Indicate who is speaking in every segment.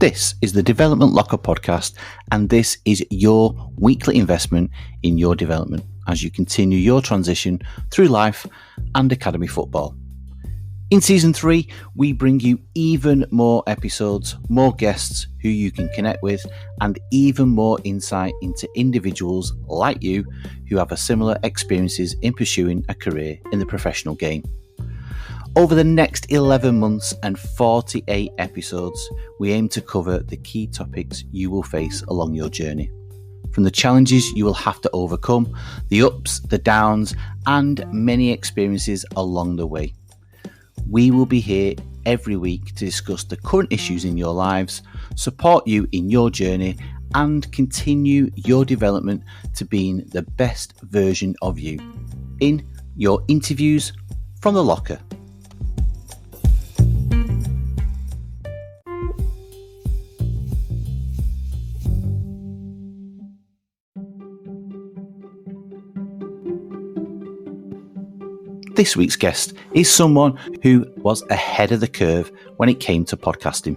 Speaker 1: This is the Development Locker podcast, and this is your weekly investment in your development as you continue your transition through life and academy football. In Season 3, we bring you even more episodes, more guests who you can connect with, and even more insight into individuals like you who have a similar experiences in pursuing a career in the professional game. Over the next 11 months and 48 episodes, we aim to cover the key topics you will face along your journey. From the challenges you will have to overcome, the ups, the downs, and many experiences along the way. We will be here every week to discuss the current issues in your lives, support you in your journey, and continue your development to being the best version of you in your interviews from the locker. This week's guest is someone who was ahead of the curve when it came to podcasting.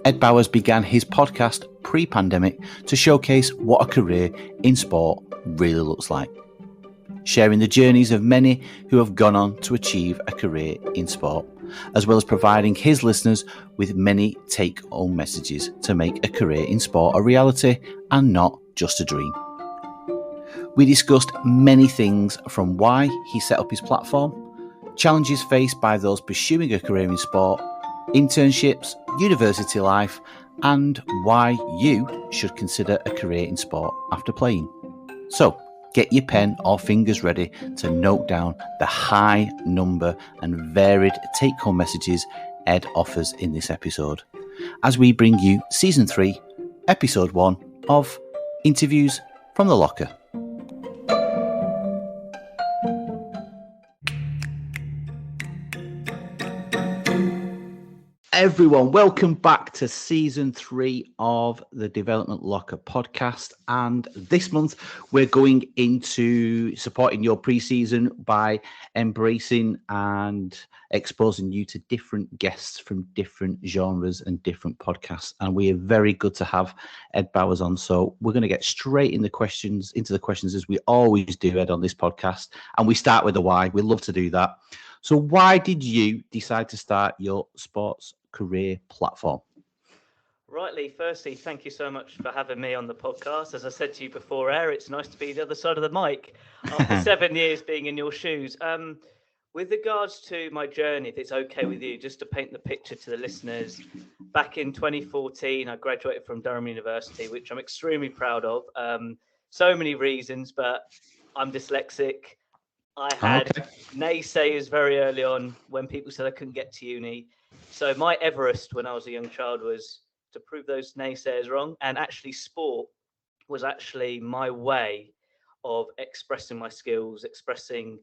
Speaker 1: Ed Bowers began his podcast pre-pandemic to showcase what a career in sport really looks like, sharing the journeys of many who have gone on to achieve a career in sport, as well as providing his listeners with many take-home messages to make a career in sport a reality and not just a dream. We discussed many things, from why he set up his platform, challenges faced by those pursuing a career in sport, internships, university life, and why you should consider a career in sport after playing. So, get your pen or fingers ready to note down the high number and varied take-home messages Ed offers in this episode, as we bring you Season 3, Episode 1 of Interviews from the Locker. Everyone, welcome back to Season 3 of the Development Locker podcast. And this month, we're going into supporting your pre-season by embracing and exposing you to different guests from different genres and different podcasts. And we are very good to have Ed Bowers on. So we're going to get straight into the questions as we always do, Ed, on this podcast. And we start with the why. We love to do that. So why did you decide to start your sports career platform?
Speaker 2: Right, Lee, firstly, thank you so much for having me on the podcast. As I said to you before air, it's nice to be the other side of the mic after 7 years being in your shoes. With regards to my journey, if it's okay with you, just to paint the picture to the listeners, back in 2014, I graduated from Durham University, which I'm extremely proud of. So many reasons, but I'm dyslexic. I had naysayers very early on when people said I couldn't get to uni. So my Everest when I was a young child was to prove those naysayers wrong. And actually sport was actually my way of expressing my skills, expressing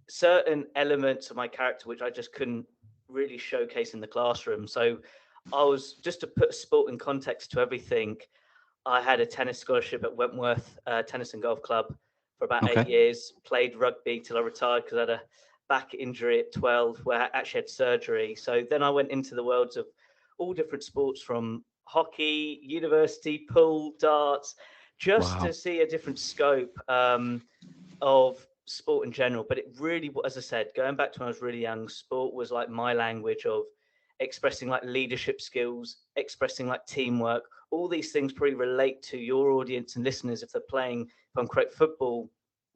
Speaker 2: certain elements of my character, which I just couldn't really showcase in the classroom. So I was, just to put sport in context to everything, I had a tennis scholarship at Wentworth Tennis and Golf Club for about 8 years, played rugby till I retired because I had a back injury at 12 where I actually had surgery. So then I went into the worlds of all different sports, from hockey, university, pool, darts, just to see a different scope of sport in general. But it really, as I said, going back to when I was really young, sport was like my language of expressing like leadership skills, expressing like teamwork. All these things probably relate to your audience and listeners. If they're playing, if I'm correct, football,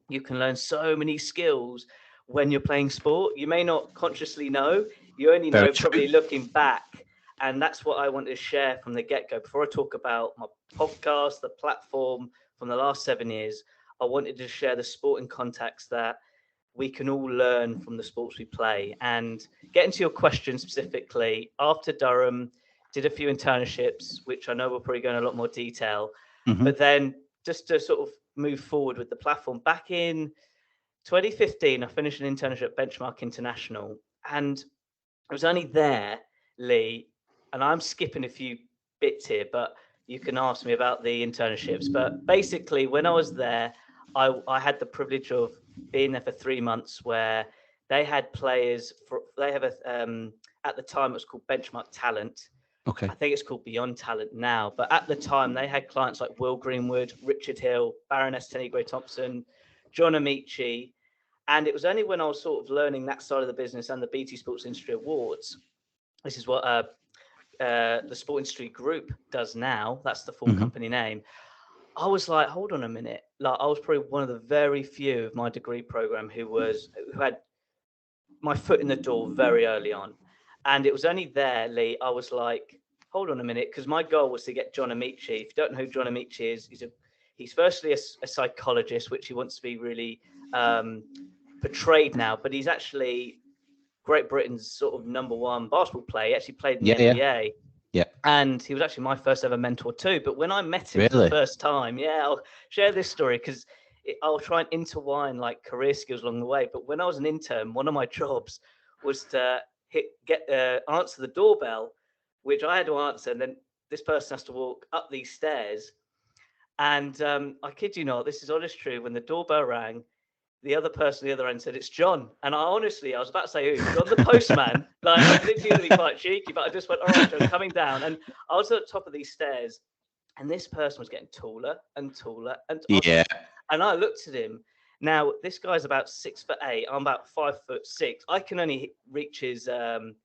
Speaker 2: you can learn so many skills when you're playing sport. You may not consciously know, you only know probably looking back. And that's what I want to share from the get-go. Before I talk about my podcast, the platform from the last 7 years, I wanted to share the sporting context that we can all learn from the sports we play. And get into your question specifically, after Durham, did a few internships, which I know we'll probably go in a lot more detail. But then just to sort of move forward with the platform, back in 2015, I finished an internship at Benchmark International. And I was only there, Lee, and I'm skipping a few bits here, but you can ask me about the internships. But basically, when I was there, I had the privilege of being there for 3 months, where they had players at the time it was called Benchmark Talent.
Speaker 1: Okay.
Speaker 2: I think it's called Beyond Talent now. But at the time, they had clients like Will Greenwood, Richard Hill, Baroness Tenny Gray Thompson, John Amici. And it was only when I was sort of learning that side of the business and the BT Sports Industry Awards. This is what the Sport Industry Group does now. That's the full company name. I was like, hold on a minute. Like, I was probably one of the very few of my degree program who had my foot in the door very early on. And it was only there, Lee, I was like, hold on a minute, because my goal was to get John Amici. If you don't know who John Amici is, he's firstly a psychologist, which he wants to be really portrayed now, but he's actually Great Britain's sort of number one basketball player. He actually played in the NBA.
Speaker 1: Yeah.
Speaker 2: And he was actually my first ever mentor too. But when I met him for the first time, I'll share this story because I'll try and intertwine like career skills along the way. But when I was an intern, one of my jobs was to answer the doorbell, which I had to answer. And then this person has to walk up these stairs. And I kid you not, this is honest true. When the doorbell rang, the other person on the other end said, it's John. And I was about to say, who? John the postman. Like, I was literally going to be quite cheeky, but I just went, all right, John, coming down. And I was at the top of these stairs, and this person was getting taller and taller. And I looked at him. Now, this guy's about 6'8". I'm about 5'6". I can only reach his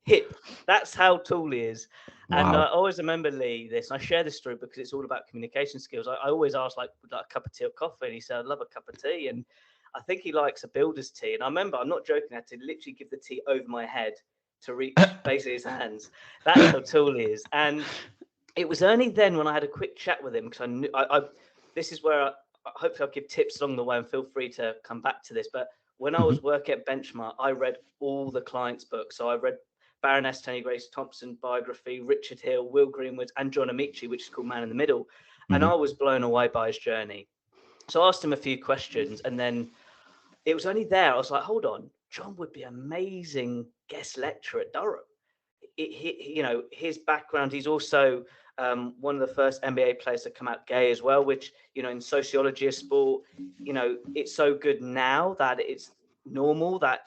Speaker 2: hip. That's how tall he is. Wow. And I always remember, Lee, this. And I share this story because it's all about communication skills. I always ask, like, would like a cup of tea or coffee? And he said, I'd love a cup of tea. And I think he likes a builder's tea. And I remember, I'm not joking, I had to literally give the tea over my head to reach basically his hands. That's how tall he is. And it was only then when I had a quick chat with him, because I knew this is where hopefully I'll give tips along the way, and feel free to come back to this. But when I was working at Benchmark, I read all the clients' books. So I read Baroness Tenny Grace Thompson biography, Richard Hill, Will Greenwood, and John Amici, which is called Man in the Middle. And I was blown away by his journey. So I asked him a few questions, and then it was only there I was like, hold on, John would be an amazing guest lecturer at Durham. His background, he's also one of the first NBA players to come out gay as well, which, in sociology of sport, it's so good now that it's normal that,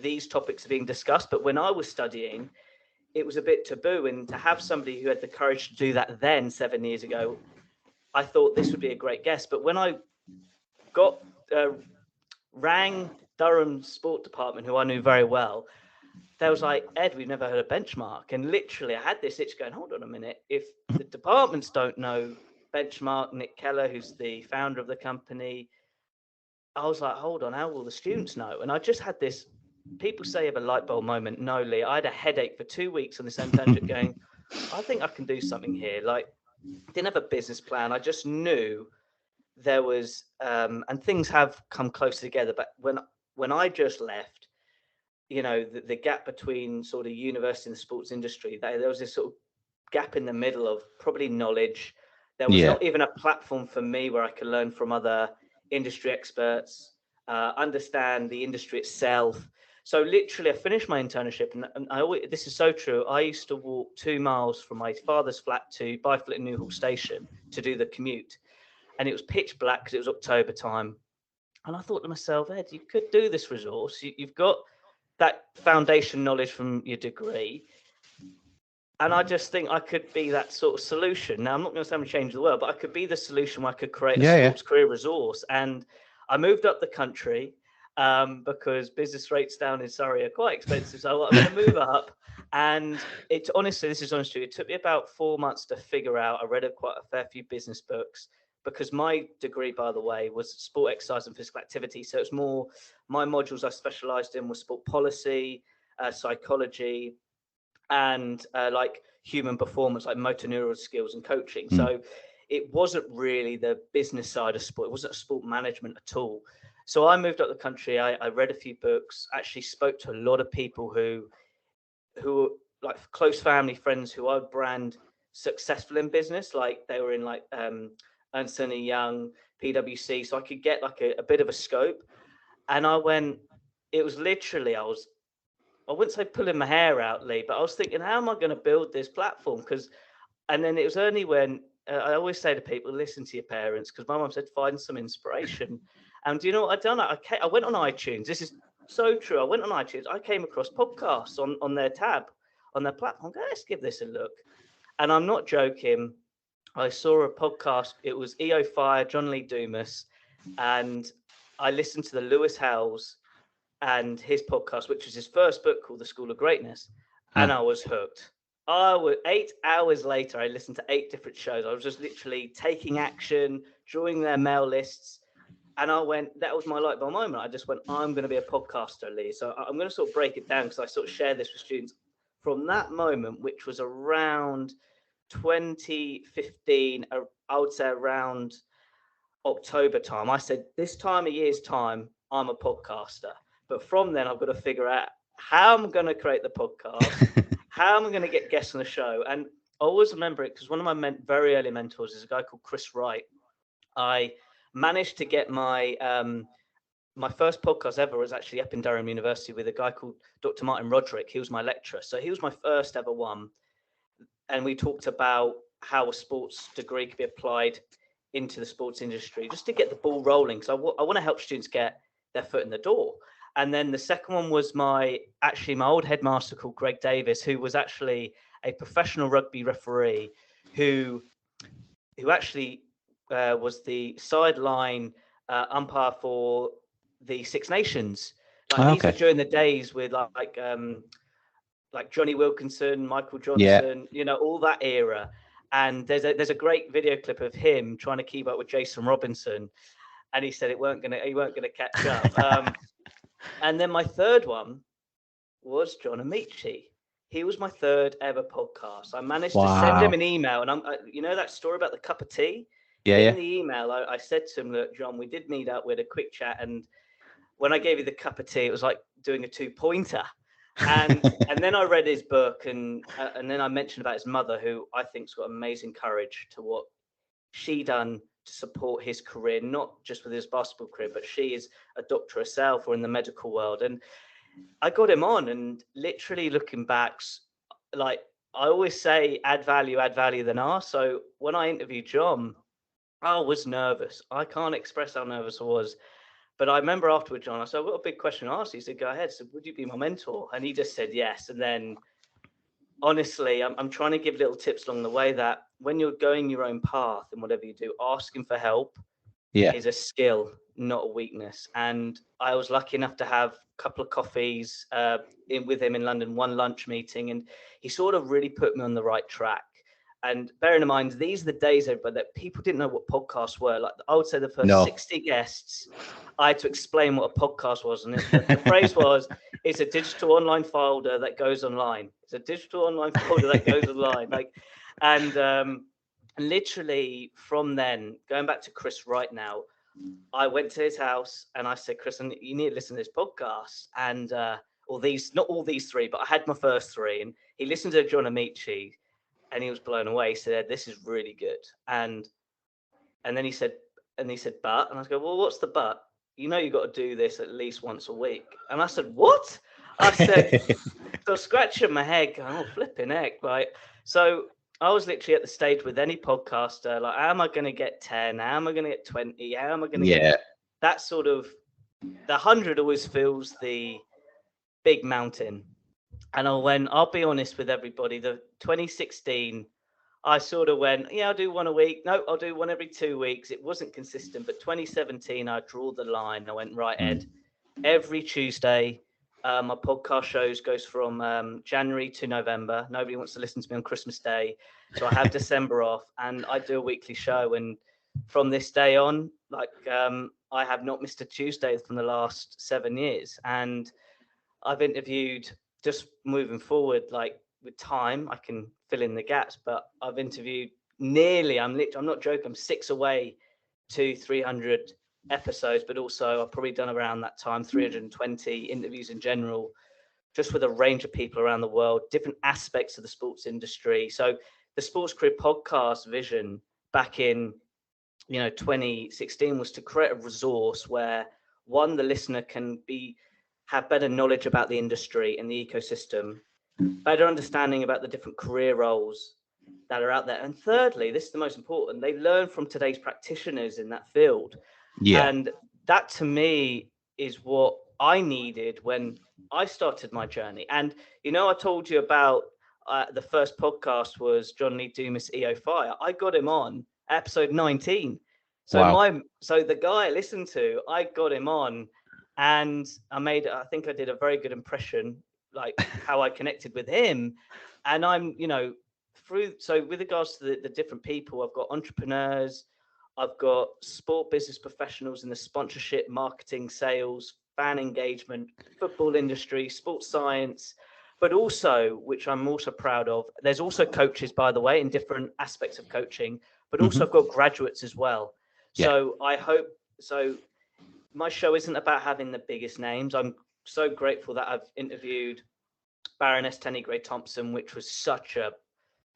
Speaker 2: these topics are being discussed. But when I was studying, it was a bit taboo. And to have somebody who had the courage to do that then 7 years ago, I thought this would be a great guest. But when I rang Durham Sport Department, who I knew very well, they was like, Ed, we've never heard of Benchmark. And literally I had this itch going, hold on a minute. If the departments don't know Benchmark, Nick Keller, who's the founder of the company, I was like, hold on, how will the students know? And I just had this, people say you have a light bulb moment. No, Lee, I had a headache for 2 weeks on this internship going, I think I can do something here. Like, didn't have a business plan. I just knew there was, and things have come close together. But when I just left, the gap between sort of university and the sports industry, there was this sort of gap in the middle of probably knowledge. There was not even a platform for me where I could learn from other industry experts, understand the industry itself. So literally I finished my internship, and this is so true. I used to walk 2 miles from my father's flat to Byfleet and Newhall station to do the commute. And it was pitch black because it was October time. And I thought to myself, Ed, you could do this resource. You've got that foundation knowledge from your degree. And I just think I could be that sort of solution. Now, I'm not going to say I'm going to change the world, but I could be the solution where I could create a sports career resource. And I moved up the country because business rates down in Surrey are quite expensive. So I'm going to move up. And honestly, this is honest to you, it took me about 4 months to figure out. I read quite a fair few business books, because my degree, by the way, was sport, exercise and physical activity. So it's more, my modules I specialized in was sport policy, psychology, and like human performance, like motor neural skills and coaching. So it wasn't really the business side of sport. It wasn't sport management at all. So I moved up the country. I read a few books, actually spoke to a lot of people who like close family friends who I brand successful in business. Like they were in like Ernst & Young, PwC. So I could get like a bit of a scope. And it was literally, I wouldn't say pulling my hair out, Lee, but I was thinking, how am I going to build this platform? And then it was only when I always say to people, listen to your parents, because my mum said, find some inspiration. And do you know what I'd done? I went on iTunes. This is so true. I went on iTunes. I came across podcasts on their tab, on their platform. Let's give this a look. And I'm not joking. I saw a podcast. It was EO Fire, John Lee Dumas, and I listened to the Lewis Howes and his podcast, which was his first book called The School of Greatness, and I was hooked. 8 hours later, I listened to 8 different shows. I was just literally taking action, drawing their mail lists, and I went, that was my light bulb moment. I just went, I'm going to be a podcaster, Lee. So I'm going to sort of break it down because I sort of share this with students. From that moment, which was around 2015, I would say around October time, I said, this time of year's time, I'm a podcaster. But from then, I've got to figure out how I'm going to create the podcast, how am I going to get guests on the show. And I always remember it because one of my very early mentors is a guy called Chris Wright. I managed to get my first podcast ever was actually up in Durham University with a guy called Dr. Martin Roderick. He was my lecturer. So he was my first ever one. And we talked about how a sports degree could be applied into the sports industry just to get the ball rolling. So I want to help students get their foot in the door. And then the second one was my old headmaster called Greg Davis, who was actually a professional rugby referee who actually was the sideline umpire for the Six Nations. These were during the days with like Johnny Wilkinson, Michael Johnson, all that era. And there's a great video clip of him trying to keep up with Jason Robinson, and he said he weren't gonna catch up. And then my third one was John Amici. He was my third ever podcast. I managed to send him an email, and that story about the cup of tea. In the email, I said to him, "Look, John, we did meet up. We had a quick chat, and when I gave you the cup of tea, it was like doing a 2-pointer." And then I read his book, and then I mentioned about his mother, who I think's got amazing courage to what she done to support his career, not just with his basketball career, but she is a doctor herself or in the medical world. And I got him on, and literally looking back, like I always say, add value than ask. So when I interviewed John, I was nervous. I can't express how nervous I was. But I remember afterwards, John, I said, I've got a big question to ask you. He said, go ahead. So would you be my mentor? And he just said yes. And then honestly, I'm trying to give little tips along the way that when you're going your own path and whatever you do, asking for help is a skill, not a weakness. And I was lucky enough to have a couple of coffees with him in London, one lunch meeting, and he sort of really put me on the right track. And bearing in mind, these are the days, everybody, that people didn't know what podcasts were. Like I would say the first 60 guests, I had to explain what a podcast was. And the phrase was, it's a digital online folder that goes online. It's a digital online folder that goes online. And literally from then, going back to Chris right now, I went to his house and I said, Chris, you need to listen to this podcast. And not all these 3, but I had my first 3. And he listened to John Amici. And he was blown away. He said, this is really good. And then he said, but? And I was going, well, what's the but? You've got to do this at least once a week. And I said, what? I said, so scratching my head, going, oh, flipping heck. Right. So I was literally at the stage with any podcaster, like, how am I going to get 10? How am I going to get 20? How am I going to get that sort of, the 100 always feels the big mountain. And I'll be honest with everybody, the 2016, I sort of went, I'll do one a week. No, I'll do one every 2 weeks. It wasn't consistent, but 2017, I drew the line. I went, right, Ed, every Tuesday, my podcast shows goes from January to November. Nobody wants to listen to me on Christmas Day. So I have December off, and I do a weekly show. And from this day on, I have not missed a Tuesday from the last 7 years. And I've interviewed, just moving forward, like with time, I can fill in the gaps, but I've interviewed nearly, I'm not joking, I'm 6 away to 300 episodes, but also I've probably done around that time 320 interviews in general, just with a range of people around the world, different aspects of the sports industry. So the Sports Career Podcast vision back in 2016 was to create a resource where, one, the listener can have better knowledge about the industry and the ecosystem, better understanding about the different career roles that are out there. And thirdly, this is the most important, they learn from today's practitioners in that field. And that to me is what I needed when I started my journey. And, I told you about, the first podcast was John Lee Dumas, EO Fire. I got him on episode 19. So
Speaker 1: Wow.
Speaker 2: so the guy I listened to, I got him on, and I think I did a very good impression, like how I connected with him. And I'm, so with regards to the different people, I've got entrepreneurs, I've got sport business professionals in the sponsorship, marketing, sales, fan engagement, football industry, sports science, but also, which I'm also proud of, there's also coaches, by the way, in different aspects of coaching, but also I've got graduates as well.
Speaker 1: Yeah.
Speaker 2: So I hope, so my show isn't about having the biggest names. I'm so grateful that I've interviewed Baroness Tenny Gray Thompson, which was such a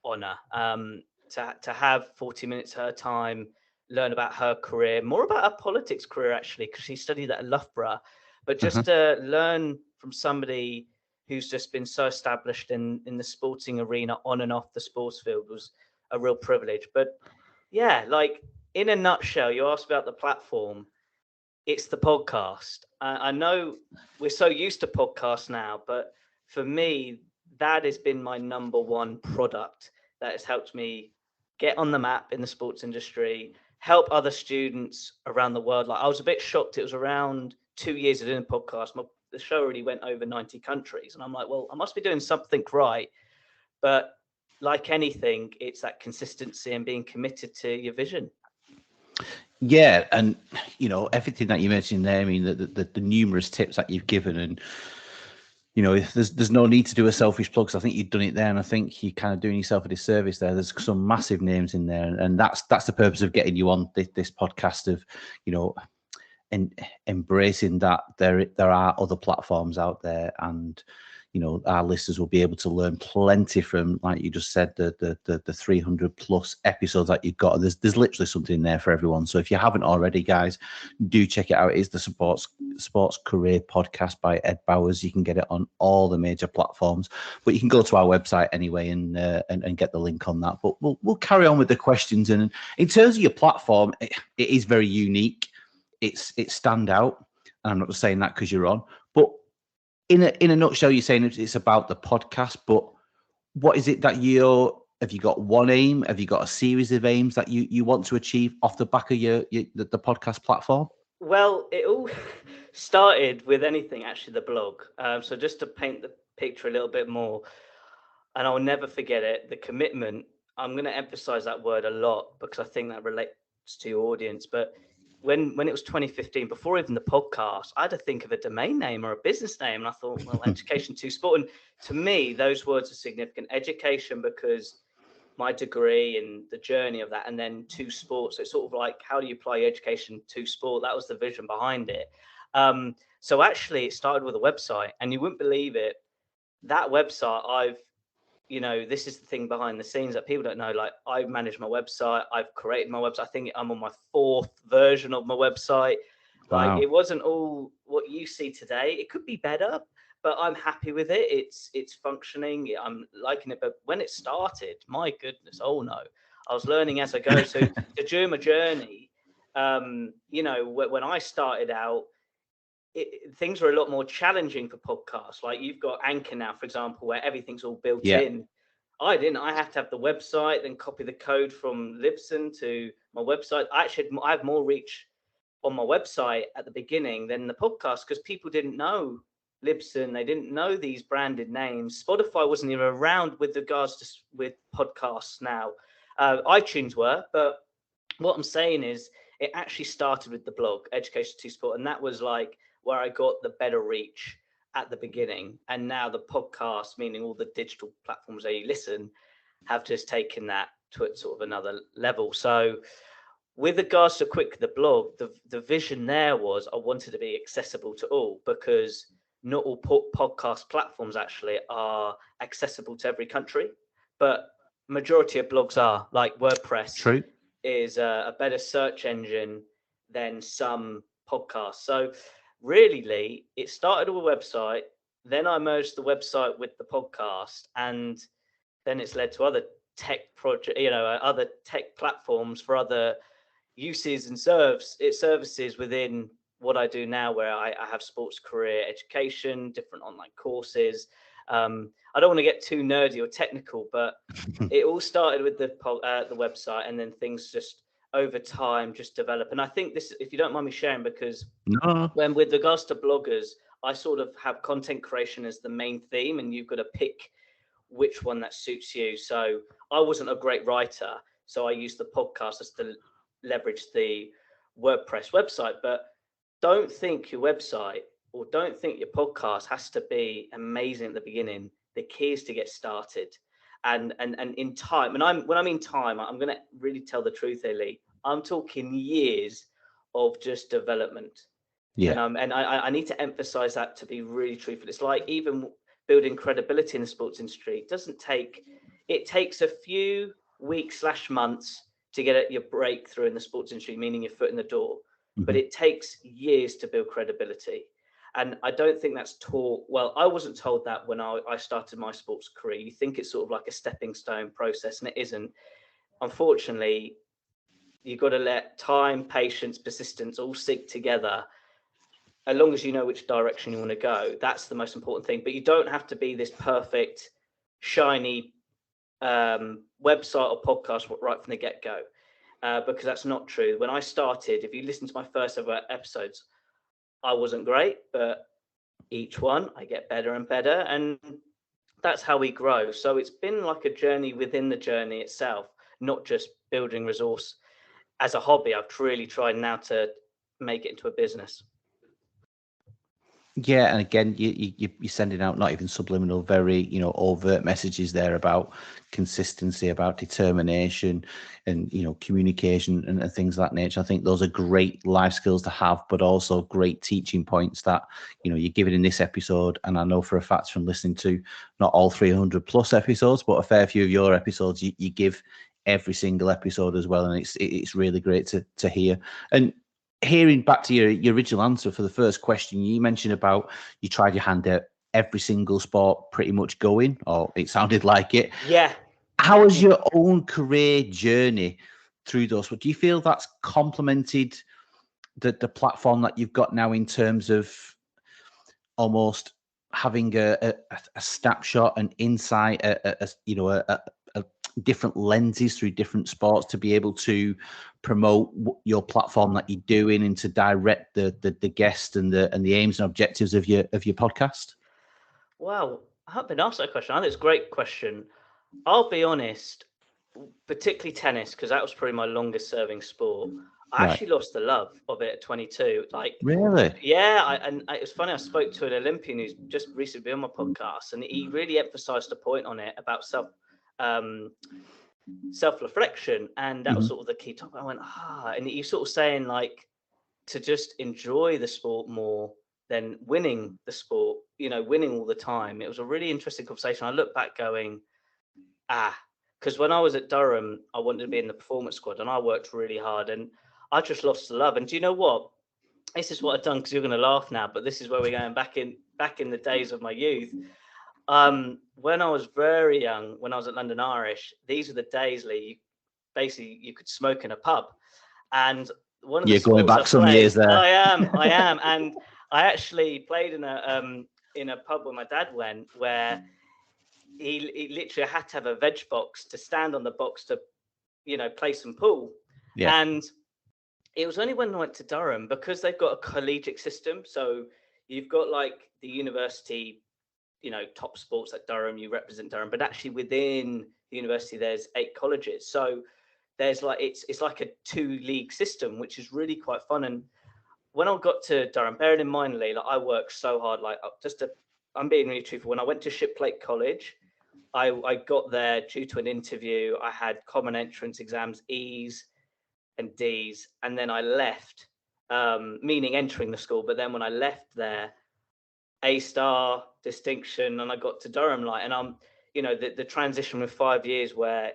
Speaker 2: honor to have 40 minutes her time, learn about her career, more about her politics career, actually, because she studied at Loughborough, but just to learn from somebody who's just been so established in the sporting arena on and off the sports field was a real privilege. But yeah, like in a nutshell, you asked about the platform. It's the podcast. I know we're so used to podcasts now, but for me, that has been my number one product that has helped me get on the map in the sports industry, help other students around the world. Like I was a bit shocked. It was around 2 years of doing a podcast. The show already went over 90 countries. And I'm like, well, I must be doing something right. But like anything, it's that consistency and being committed to your vision.
Speaker 1: Yeah, and everything that you mentioned there. I mean, the numerous tips that you've given, and there's no need to do a selfish plug, because I think you've done it there, and I think you're kind of doing yourself a disservice there. There's some massive names in there, and that's the purpose of getting you on this podcast, of and embracing that there are other platforms out there, and our listeners will be able to learn plenty from, like you just said, the 300 plus episodes that you've got. There's literally something there for everyone. So if you haven't already, guys, do check it out. It's the Sports Career Podcast by Ed Bowers. You can get it on all the major platforms, but you can go to our website anyway and get the link on that. But we'll carry on with the questions. And in terms of your platform, it is very unique. It's stand out. And I'm not just saying that because you're on, but in a nutshell, you're saying it's about the podcast, but what is it that have you got one aim? Have you got a series of aims that you want to achieve off the back of the podcast platform?
Speaker 2: Well, it all started with anything, actually, the blog. So just to paint the picture a little bit more, and I'll never forget it, the commitment. I'm going to emphasize that word a lot because I think that relates to your audience. But when it was 2015, before even the podcast, I had to think of a domain name or a business name. And I thought, well, Education to Sport. And to me, those words are significant. Education, because my degree and the journey of that, and then to sport. So it's sort of like, how do you apply education to sport? That was the vision behind it. So actually, it started with a website, and you wouldn't believe it. That website, this is the thing behind the scenes that people don't know. Like, I manage my website. I've created my website. I think I'm on my 4th version of my website.
Speaker 1: Wow.
Speaker 2: Like, it wasn't all what you see today. It could be better, but I'm happy with it. It's functioning. I'm liking it. But when it started, my goodness, oh no, I was learning as I go. So during my journey, when I started out, things were a lot more challenging for podcasts. Like, you've got Anchor now, for example, where everything's all built in. I have to have the website, then copy the code from Libsyn to my website. I have more reach on my website at the beginning than the podcast, because people didn't know Libsyn. They didn't know these branded names. Spotify wasn't even around with regards to with podcasts now. iTunes were, but what I'm saying is it actually started with the blog, Education to Sport, and that was like where I got the better reach at the beginning. And now the podcast, meaning all the digital platforms where you listen, have just taken that to sort of another level. So with regards to the blog, the vision there was I wanted to be accessible to all, because not all podcast platforms actually are accessible to every country, but majority of blogs are. Like WordPress
Speaker 1: True.
Speaker 2: is a better search engine than some podcasts. So really, Lee, it started with a website, then I merged the website with the podcast, and then it's led to other tech project, other tech platforms for other uses and services within what I do now, where I have sports career education, different online courses, I don't want to get too nerdy or technical, but it all started with the website, and then things just over time just develop. And I think this, if you don't mind me sharing, because when with regards to bloggers, I sort of have content creation as the main theme, and you've got to pick which one that suits you. So I wasn't a great writer, so I used the podcast as to leverage the WordPress website. But don't think your website or don't think your podcast has to be amazing at the beginning. The key is to get started. And in time, and when I mean time, I'm going to really tell the truth, Lee. I'm talking years of just development.
Speaker 1: Yeah.
Speaker 2: And I need to emphasize that, to be really truthful. It's like even building credibility in the sports industry. It takes a few weeks / months to get your breakthrough in the sports industry, meaning your foot in the door. Mm-hmm. But it takes years to build credibility. And I don't think that's taught. Well, I wasn't told that when I started my sports career. You think it's sort of like a stepping stone process, and it isn't. Unfortunately, you've got to let time, patience, persistence all sync together. As long as you know which direction you want to go, that's the most important thing. But you don't have to be this perfect, shiny website or podcast right from the get-go, because that's not true. When I started, if you listen to my first ever episodes, I wasn't great, but each one I get better and better, and that's how we grow. So it's been like a journey within the journey itself, not just building resource as a hobby. I've really tried now to make it into a business.
Speaker 1: Yeah, and again, you're sending out not even subliminal, very overt messages there about consistency, about determination, and communication and things of that nature. I think those are great life skills to have, but also great teaching points that you're giving in this episode. And I know for a fact from listening to not all 300 plus episodes, but a fair few of your episodes, you give every single episode as well, and it's really great to hear. And hearing back to your original answer for the first question, you mentioned about you tried your hand at every single sport pretty much going, or it sounded like it.
Speaker 2: Yeah.
Speaker 1: How has your own career journey through those? Do you feel that's complemented the platform that you've got now in terms of almost having a snapshot, an insight, a different lenses through different sports to be able to promote your platform that you're doing and to direct the guest and the aims and objectives of your podcast?
Speaker 2: Wow, I haven't been asked that question. I think it's a great question. I'll be honest, particularly tennis, because that was probably my longest serving sport. I actually lost the love of it at 22. Like,
Speaker 1: really?
Speaker 2: Yeah, it was funny. I spoke to an Olympian who's just recently been on my podcast, and he really emphasised a point on it about self-reflection, and that was sort of the key topic. I went, and he's sort of saying like to just enjoy the sport more than winning the sport, winning all the time. It was a really interesting conversation. I look back going, because when I was at Durham, I wanted to be in the performance squad, and I worked really hard, and I just lost the love. And do you know what? This is what I've done, because you're going to laugh now, but this is where we're going back in the days of my youth. When I was very young, when I was at London Irish, these are the days, Lee, you could smoke in a pub. And one of the
Speaker 1: going back some years there.
Speaker 2: I am. And I actually played in a pub where my dad went, where he literally had to have a veg box to stand on the box to, play some pool. Yeah. And it was only when I went to Durham, because they've got a collegiate system. So you've got like the university, top sports at Durham, you represent Durham, but actually within the university, there's 8 colleges. So there's like, it's like a 2-league system, which is really quite fun. And when I got to Durham, bearing in mind, Lee, like I worked so hard, I'm being really truthful. When I went to Shiplake College, I got there due to an interview. I had common entrance exams, E's and D's, and then I left, meaning entering the school. But then when I left there, A-star, distinction, and I got to Durham, and I'm, the transition with 5 years where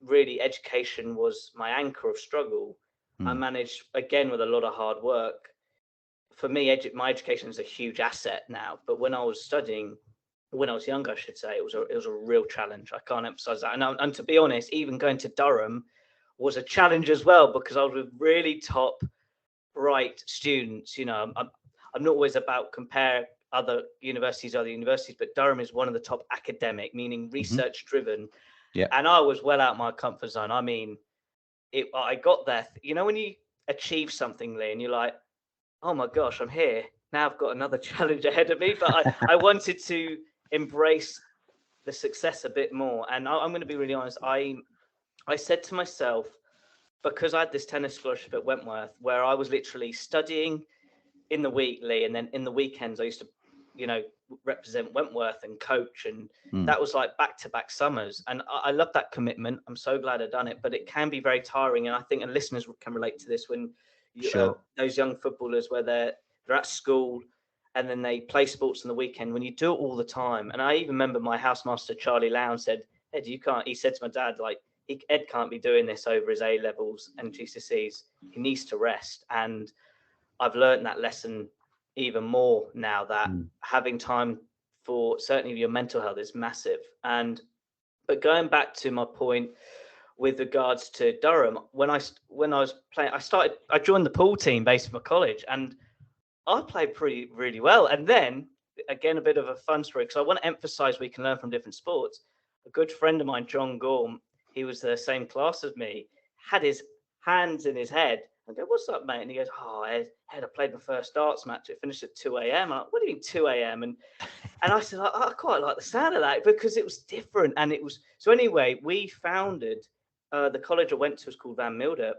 Speaker 2: really education was my anchor of struggle. I managed, again, with a lot of hard work. For me, my education is a huge asset now, but when I was studying, when I was younger, I should say, it was a real challenge. I can't emphasize that. And to be honest, even going to Durham was a challenge as well, because I was with really top, bright students. I'm not always about compare other universities, but Durham is one of the top academic, meaning research driven.
Speaker 1: Yeah.
Speaker 2: And I was well out my comfort zone. I mean, I got there, when you achieve something, Lee, and you're like, oh my gosh, I'm here. Now I've got another challenge ahead of me, but I wanted to embrace the success a bit more. And I'm going to be really honest. I said to myself, because I had this tennis scholarship at Wentworth, where I was literally studying in the week, Lee, and then in the weekends I used to, represent Wentworth and coach, and that was like back-to-back summers. And I love that commitment. I'm so glad I've done it, but it can be very tiring. And I think, and listeners can relate to this, when those young footballers, where they're at school and then they play sports on the weekend, when you do it all the time. And I even remember my housemaster, Charlie Lown, said, Ed, he said to my dad, like, Ed can't be doing this over his A levels and GCSEs. He needs to rest. And I've learned that lesson even more now, that having time for certainly your mental health is massive. But going back to my point with regards to Durham, when I was playing, I joined the pool team based from my college, and I played really well. And then again, a bit of a fun story, because I want to emphasize we can learn from different sports. A good friend of mine, John Gorm, he was the same class as me, had his hands in his head. I go, what's up, mate? And he goes, oh, Ed, I played my first darts match. It finished at 2 a.m. I'm like, what do you mean 2 a.m.? And I said, I quite like the sound of that, because it was different. And it was, so anyway, we founded, the college I went to was called Van Milder.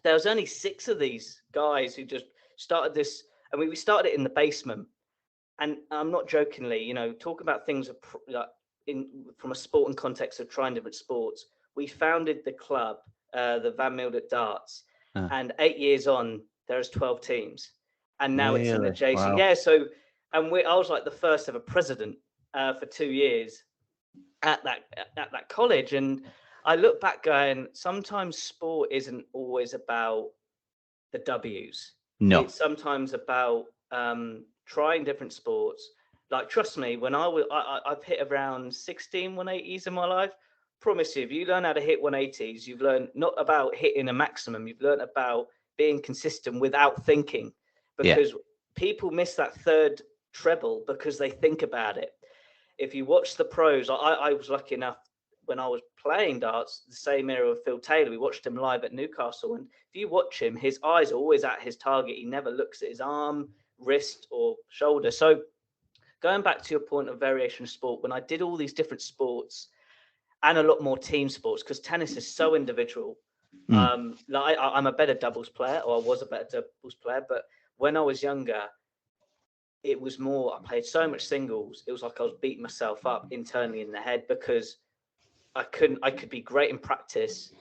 Speaker 2: There was only 6 of these guys who just started this. And we started it in the basement. And I'm not jokingly, talk about things from a sporting context of trying different sports. We founded the club, the Van Milder Darts. And 8 years on, there's 12 teams, and now it's an adjacent. Wow. Yeah. So, and I was like the first ever president for 2 years at that college. And I look back going, sometimes sport isn't always about the W's.
Speaker 1: No,
Speaker 2: it's sometimes about trying different sports. Like, trust me, when I've hit around 16 180s in my life. Promise you, if you learn how to hit 180s, you've learned not about hitting a maximum, you've learned about being consistent without thinking, because people miss that third treble because they think about it. If you watch the pros, I was lucky enough when I was playing darts, the same era of Phil Taylor, we watched him live at Newcastle, and if you watch him, his eyes are always at his target. He never looks at his arm, wrist or shoulder. So going back to your point of variation of sport, when I did all these different sports, and a lot more team sports, because tennis is so individual. I'm a better doubles player, or I was a better doubles player. But when I was younger, it was more, I played so much singles. It was like I was beating myself up internally in the head, because I could be great in practice,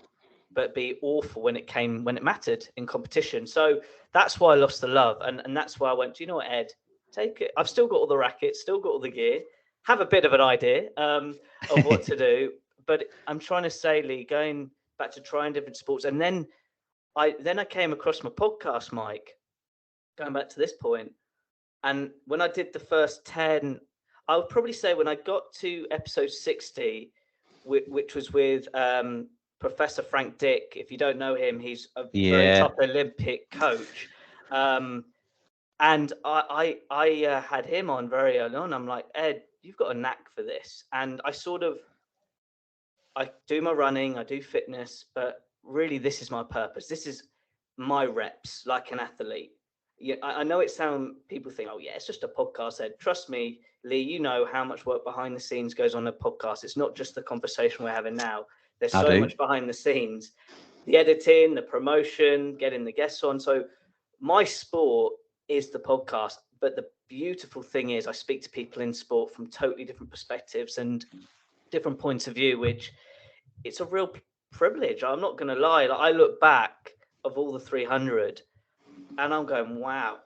Speaker 2: but be awful when it mattered in competition. So that's why I lost the love. And that's why I went, do you know what, Ed, take it. I've still got all the rackets, still got all the gear, have a bit of an idea of what to do. But I'm trying to say, Lee, going back to trying different sports. And then I came across my podcast, Mike, going back to this point. And when I did the first 10, I would probably say when I got to episode 60, which was with Professor Frank Dick. If you don't know him, he's a very top Olympic coach. And I had him on very early on. I'm like, Ed, you've got a knack for this. And I do my running, I do fitness, but really this is my purpose. This is my reps, like an athlete. Yeah, I know people think, oh yeah, it's just a podcast, Ed. Trust me, Lee, you know how much work behind the scenes goes on a podcast. It's not just the conversation we're having now. There's so much behind the scenes, the editing, the promotion, getting the guests on. So my sport is the podcast, but the beautiful thing is I speak to people in sport from totally different perspectives and different points of view, which it's a real privilege. I'm not going to lie. Like, I look back of all the 300 and I'm going, wow,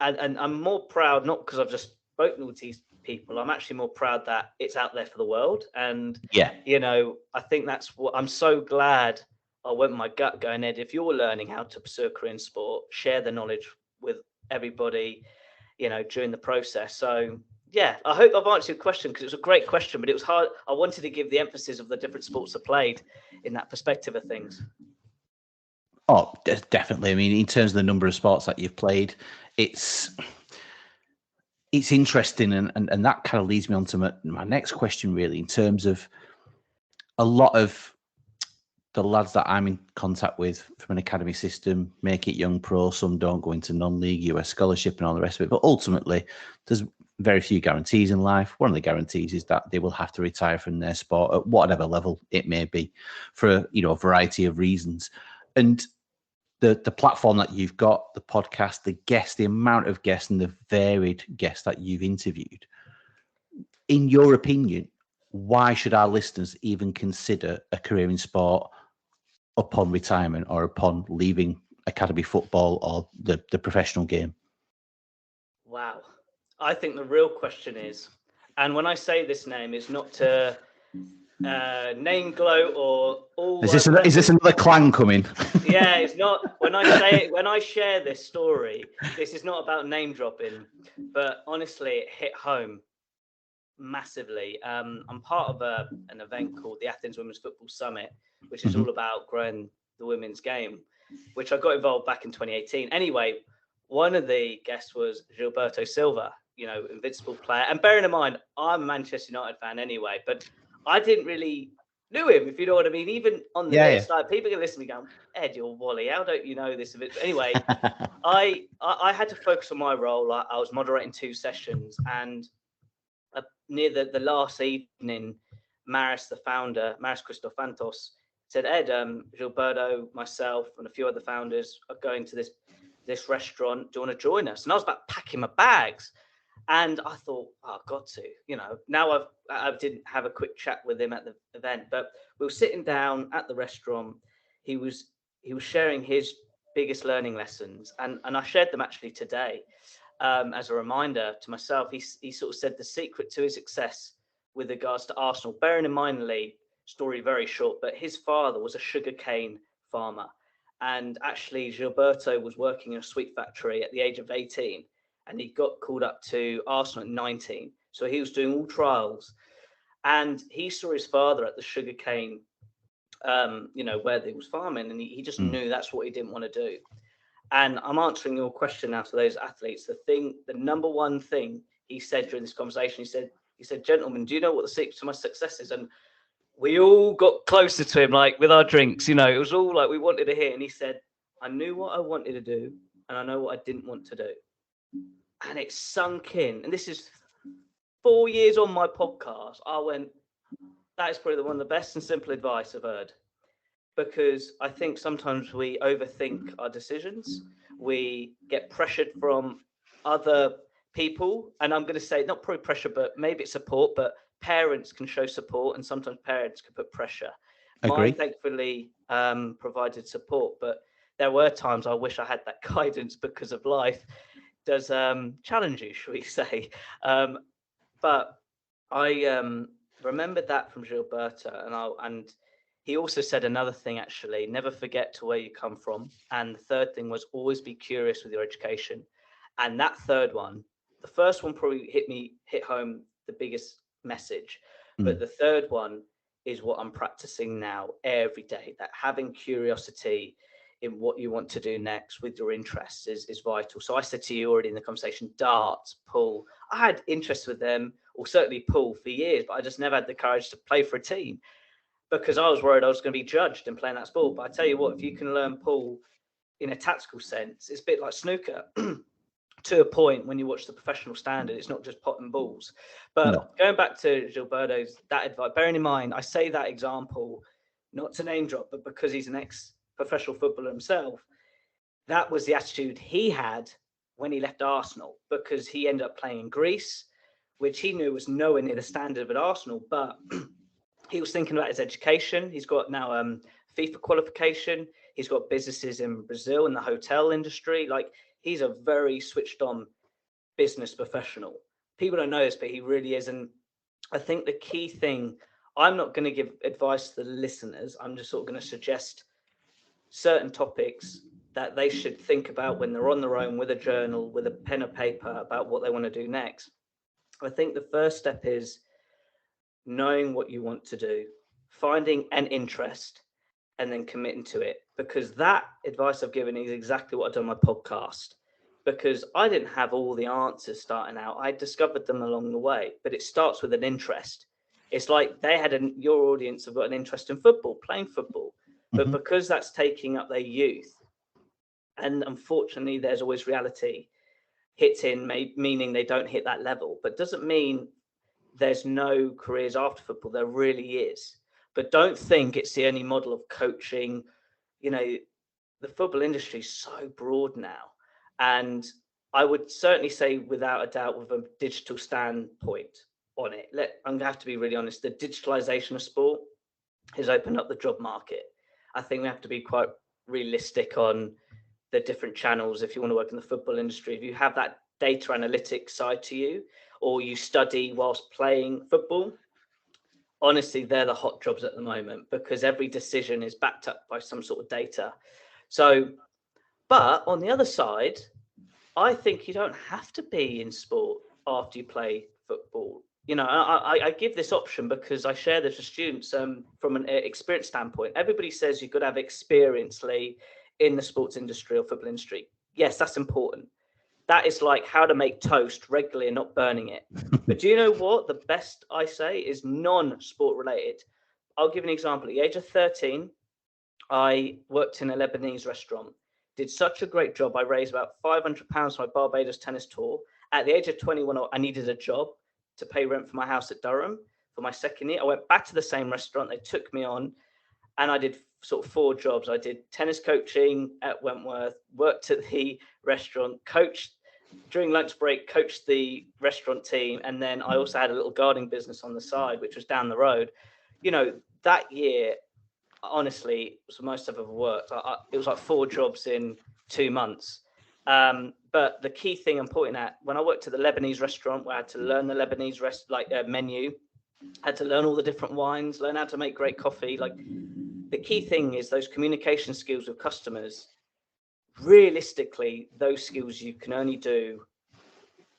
Speaker 2: and I'm more proud, not because I've just spoken with these people. I'm actually more proud that it's out there for the world. And, I think that's what I'm so glad I went with my gut going, Ed, if you're learning how to pursue a career in sport, share the knowledge with everybody, during the process. So, yeah, I hope I've answered your question, because it was a great question, but it was hard. I wanted to give the emphasis of the different sports I played in that perspective of things.
Speaker 1: Oh, definitely. I mean, in terms of the number of sports that you've played, it's it's interesting, and that kind of leads me on to my next question, really, in terms of a lot of the lads that I'm in contact with from an academy system make it young pro. Some don't go into non-league, US scholarship and all the rest of it. But ultimately, there's very few guarantees in life. One of the guarantees is that they will have to retire from their sport at whatever level it may be for, a variety of reasons. And the platform that you've got, the podcast, the guests, the amount of guests and the varied guests that you've interviewed, in your opinion, why should our listeners even consider a career in sport upon retirement or upon leaving academy football or the professional game?
Speaker 2: Wow. I think the real question is, and when I say this name, it's not to name gloat or all.
Speaker 1: Is this another clang coming?
Speaker 2: Yeah, it's not. When I share this story, this is not about name dropping, but honestly, it hit home massively. I'm part of an event called the Athens Women's Football Summit, which is all about growing the women's game, which I got involved back in 2018. Anyway, one of the guests was Gilberto Silva, invincible player. And bearing in mind, I'm a Manchester United fan anyway, but I didn't really knew him, if you know what I mean. Even on the list, like people can listen to me going, Ed, you're Wally. How don't you know this? Anyway, I had to focus on my role. I was moderating 2 sessions, and near the last evening, Maris, the founder, Maris Cristofantos, said, Ed, Gilberto, myself, and a few other founders are going to this restaurant. Do you want to join us? And I was about packing my bags. And I thought, I've got to, now I didn't have a quick chat with him at the event, but we were sitting down at the restaurant. He was sharing his biggest learning lessons. And I shared them actually today as a reminder to myself. He sort of said the secret to his success with regards to Arsenal, bearing in mind, Lee, story very short, but his father was a sugarcane farmer. And actually, Gilberto was working in a sweet factory at the age of 18. And he got called up to Arsenal at 19. So he was doing all trials. And he saw his father at the sugarcane, where they was farming. And he just knew that's what he didn't want to do. And I'm answering your question now to those athletes. The number one thing he said during this conversation, he said, gentlemen, do you know what the secret to my success is? And we all got closer to him, like with our drinks, it was all like we wanted to hear. And he said, I knew what I wanted to do, and I know what I didn't want to do. And it sunk in. And this is 4 years on my podcast. I went, that is probably one of the best and simple advice I've heard. Because I think sometimes we overthink our decisions. We get pressured from other people. And I'm going to say, not probably pressure, but maybe it's support. But parents can show support, and sometimes parents can put pressure.
Speaker 1: Agree.
Speaker 2: Mine thankfully provided support. But there were times I wish I had that guidance, because of life does challenge you, shall we say. But I remembered that from Gilberto, and he also said another thing, actually, never forget to where you come from. And the third thing was always be curious with your education. And that third one, the first one probably hit home the biggest message. But the third one is what I'm practicing now every day, that having curiosity in what you want to do next with your interests is vital. So I said to you already in the conversation, darts, pool. I had interest with them, or certainly pool, for years, but I just never had the courage to play for a team because I was worried I was going to be judged in playing that sport. But I tell you what, if you can learn pool in a tactical sense, it's a bit like snooker to a point. When you watch the professional standard, it's not just pot and balls. But Going back to Gilberto's, that advice, bearing in mind, I say that example, not to name drop, but because he's an ex-professional footballer himself, that was the attitude he had when he left Arsenal, because he ended up playing in Greece, which he knew was nowhere near the standard of Arsenal, but he was thinking about his education. He's got now FIFA qualification. He's got businesses in Brazil in the hotel industry. Like, he's a very switched on business professional. People don't know this, but he really is. And I think the key thing, I'm not going to give advice to the listeners. I'm just sort of going to suggest certain topics that they should think about when they're on their own with a journal, with a pen and paper, about what they want to do next. I think the first step is knowing what you want to do, finding an interest, and then committing to it. Because that advice I've given is exactly what I've done on my podcast. because I didn't have all the answers starting out. I discovered them along the way, but it starts with an interest. It's like they had your audience have got an interest in football, playing football, but because that's taking up their youth, and unfortunately, there's always reality hits in, meaning they don't hit that level, but doesn't mean there's no careers after football. There really is, but don't think it's the only model of coaching. You know, the football industry is so broad now, and I would certainly say, without a doubt, with a digital standpoint on it, I'm gonna have to be really honest. The digitalization of sport has opened up the job market. I think we have to be quite realistic on the different channels. If you want to work in the football industry, if you have that data analytics side to you, or you study whilst playing football, honestly, they're the hot jobs at the moment, because every decision is backed up by some sort of data. So, but on the other side, I think you don't have to be in sport after you play football. You know, I give this option because I share this with students from an experience standpoint. Everybody says you've got to have experience, Lee, in the sports industry or football industry. Yes, that's important. That is like how to make toast regularly and not burning it. But do you know what? The best I say is non-sport related. I'll give an example. At the age of 13, I worked in a Lebanese restaurant. Did such a great job. I raised about £500 for my Barbados tennis tour. At the age of 21, I needed a job to pay rent for my house at Durham for my second year. I went back to the same restaurant. They took me on, and I did sort of 4 jobs. I did tennis coaching at Wentworth, worked at the restaurant, coached during lunch break, coached the restaurant team, and then I also had a little gardening business on the side, which was down the road. You know, that year, honestly, was the most I've ever worked. It was like 4 jobs in 2 months. But the key thing I'm pointing at, when I worked at the Lebanese restaurant, where I had to learn the Lebanese menu, had to learn all the different wines, learn how to make great coffee. Like, the key thing is those communication skills with customers. Realistically, those skills you can only do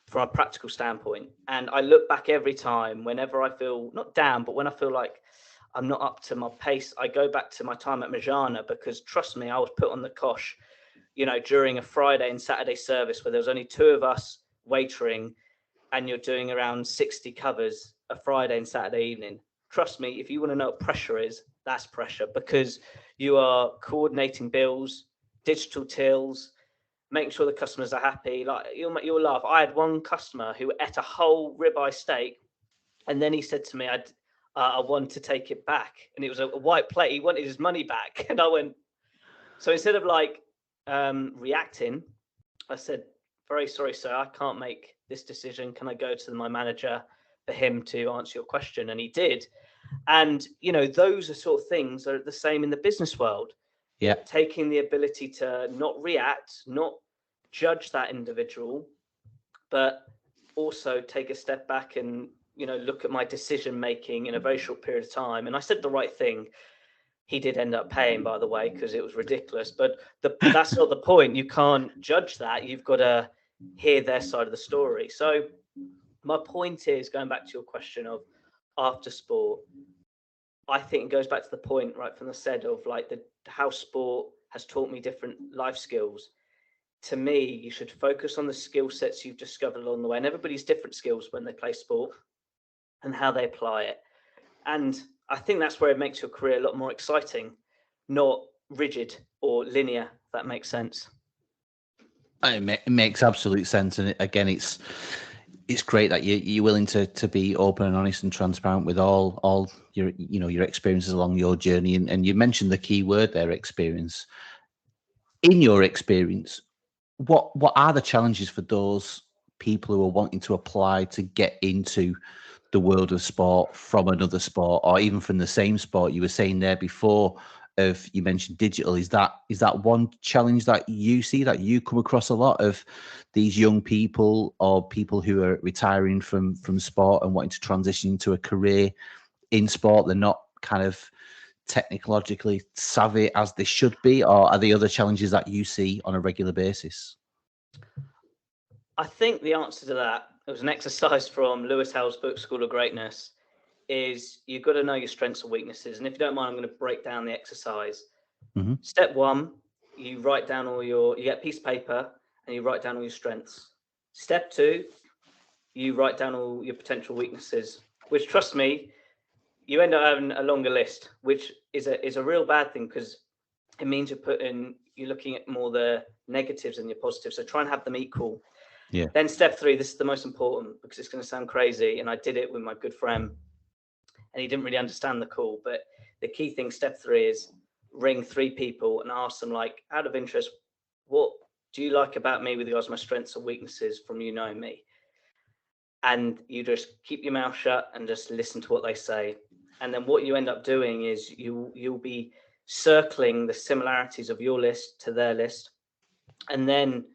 Speaker 2: from a practical standpoint. And I look back every time, whenever I feel not down, but when I feel like I'm not up to my pace, I go back to my time at Majana, because trust me, I was put on the cosh, you know, during a Friday and Saturday service where there was only 2 of us waitering, and you're doing around 60 covers a Friday and Saturday evening. Trust me, if you want to know what pressure is, that's pressure, because you are coordinating bills, digital tills, making sure the customers are happy. Like, you'll laugh. I had one customer who ate a whole ribeye steak, and then he said to me, I want to take it back. And it was a white plate. He wanted his money back. And I went, so instead of like reacting, I said, very sorry, sir, I can't make this decision. Can I go to my manager for him to answer your question? And he did. And, you know, those are sort of things that are the same in the business world.
Speaker 1: Yeah.
Speaker 2: Taking the ability to not react, not judge that individual, but also take a step back and, you know, look at my decision making in a very short period of time. And I said the right thing. He did end up paying, by the way, because it was ridiculous. But that's not the point. You can't judge that. You've got to hear their side of the story. So my point is, going back to your question of after sport, I think it goes back to the point right from the said of like how sport has taught me different life skills. To me, you should focus on the skill sets you've discovered along the way. And everybody's different skills when they play sport and how they apply it. And I think that's where it makes your career a lot more exciting, not rigid or linear, if that makes sense.
Speaker 1: It makes absolute sense. And again, it's great that you're willing to be open and honest and transparent with all your, you know, your experiences along your journey. And you mentioned the key word there, experience. In your experience, what are the challenges for those people who are wanting to apply to get into the world of sport from another sport, or even from the same sport? You were saying there before, you mentioned digital. Is that one challenge that you see, that you come across a lot of these young people or people who are retiring from sport and wanting to transition into a career in sport? They're not kind of technologically savvy as they should be, or are there other challenges that you see on a regular basis?
Speaker 2: I think the answer to that, it was an exercise from Lewis Howes' book, School of Greatness, is you've got to know your strengths and weaknesses. And if you don't mind, I'm going to break down the exercise. Mm-hmm. Step 1, you write down you get a piece of paper and you write down all your strengths. Step 2, you write down all your potential weaknesses, which, trust me, you end up having a longer list, which is a real bad thing, because it means you're looking at more the negatives than your positives. So try and have them equal.
Speaker 1: Yeah.
Speaker 2: Then step 3, this is the most important, because it's going to sound crazy, and I did it with my good friend, and he didn't really understand the call. But the key thing, step 3, is ring 3 people and ask them, like, out of interest, what do you like about me with regards to my strengths and weaknesses from you knowing me? And you just keep your mouth shut and just listen to what they say. And then what you end up doing is you'll be circling the similarities of your list to their list. And then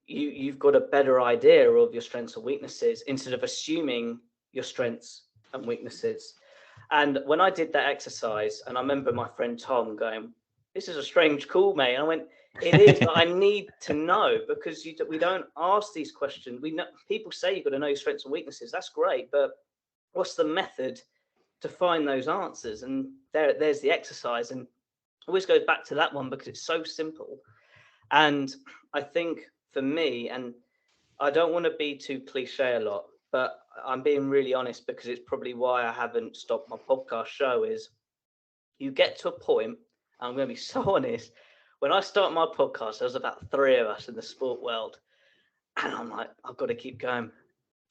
Speaker 2: you've got a better idea of your strengths and weaknesses, instead of assuming your strengths and weaknesses. And when I did that exercise, and I remember my friend Tom going, "This is a strange call, mate." And I went, "It is, but I need to know, because we don't ask these questions. We know, people say you've got to know your strengths and weaknesses. That's great, but what's the method to find those answers?" And there's the exercise, and always goes back to that one, because it's so simple. And I think for me, and I don't want to be too cliche a lot, but I'm being really honest, because it's probably why I haven't stopped my podcast show, is you get to a point, I'm going to be so honest, when I started my podcast, there was about 3 of us in the sport world, and I'm like, I've got to keep going.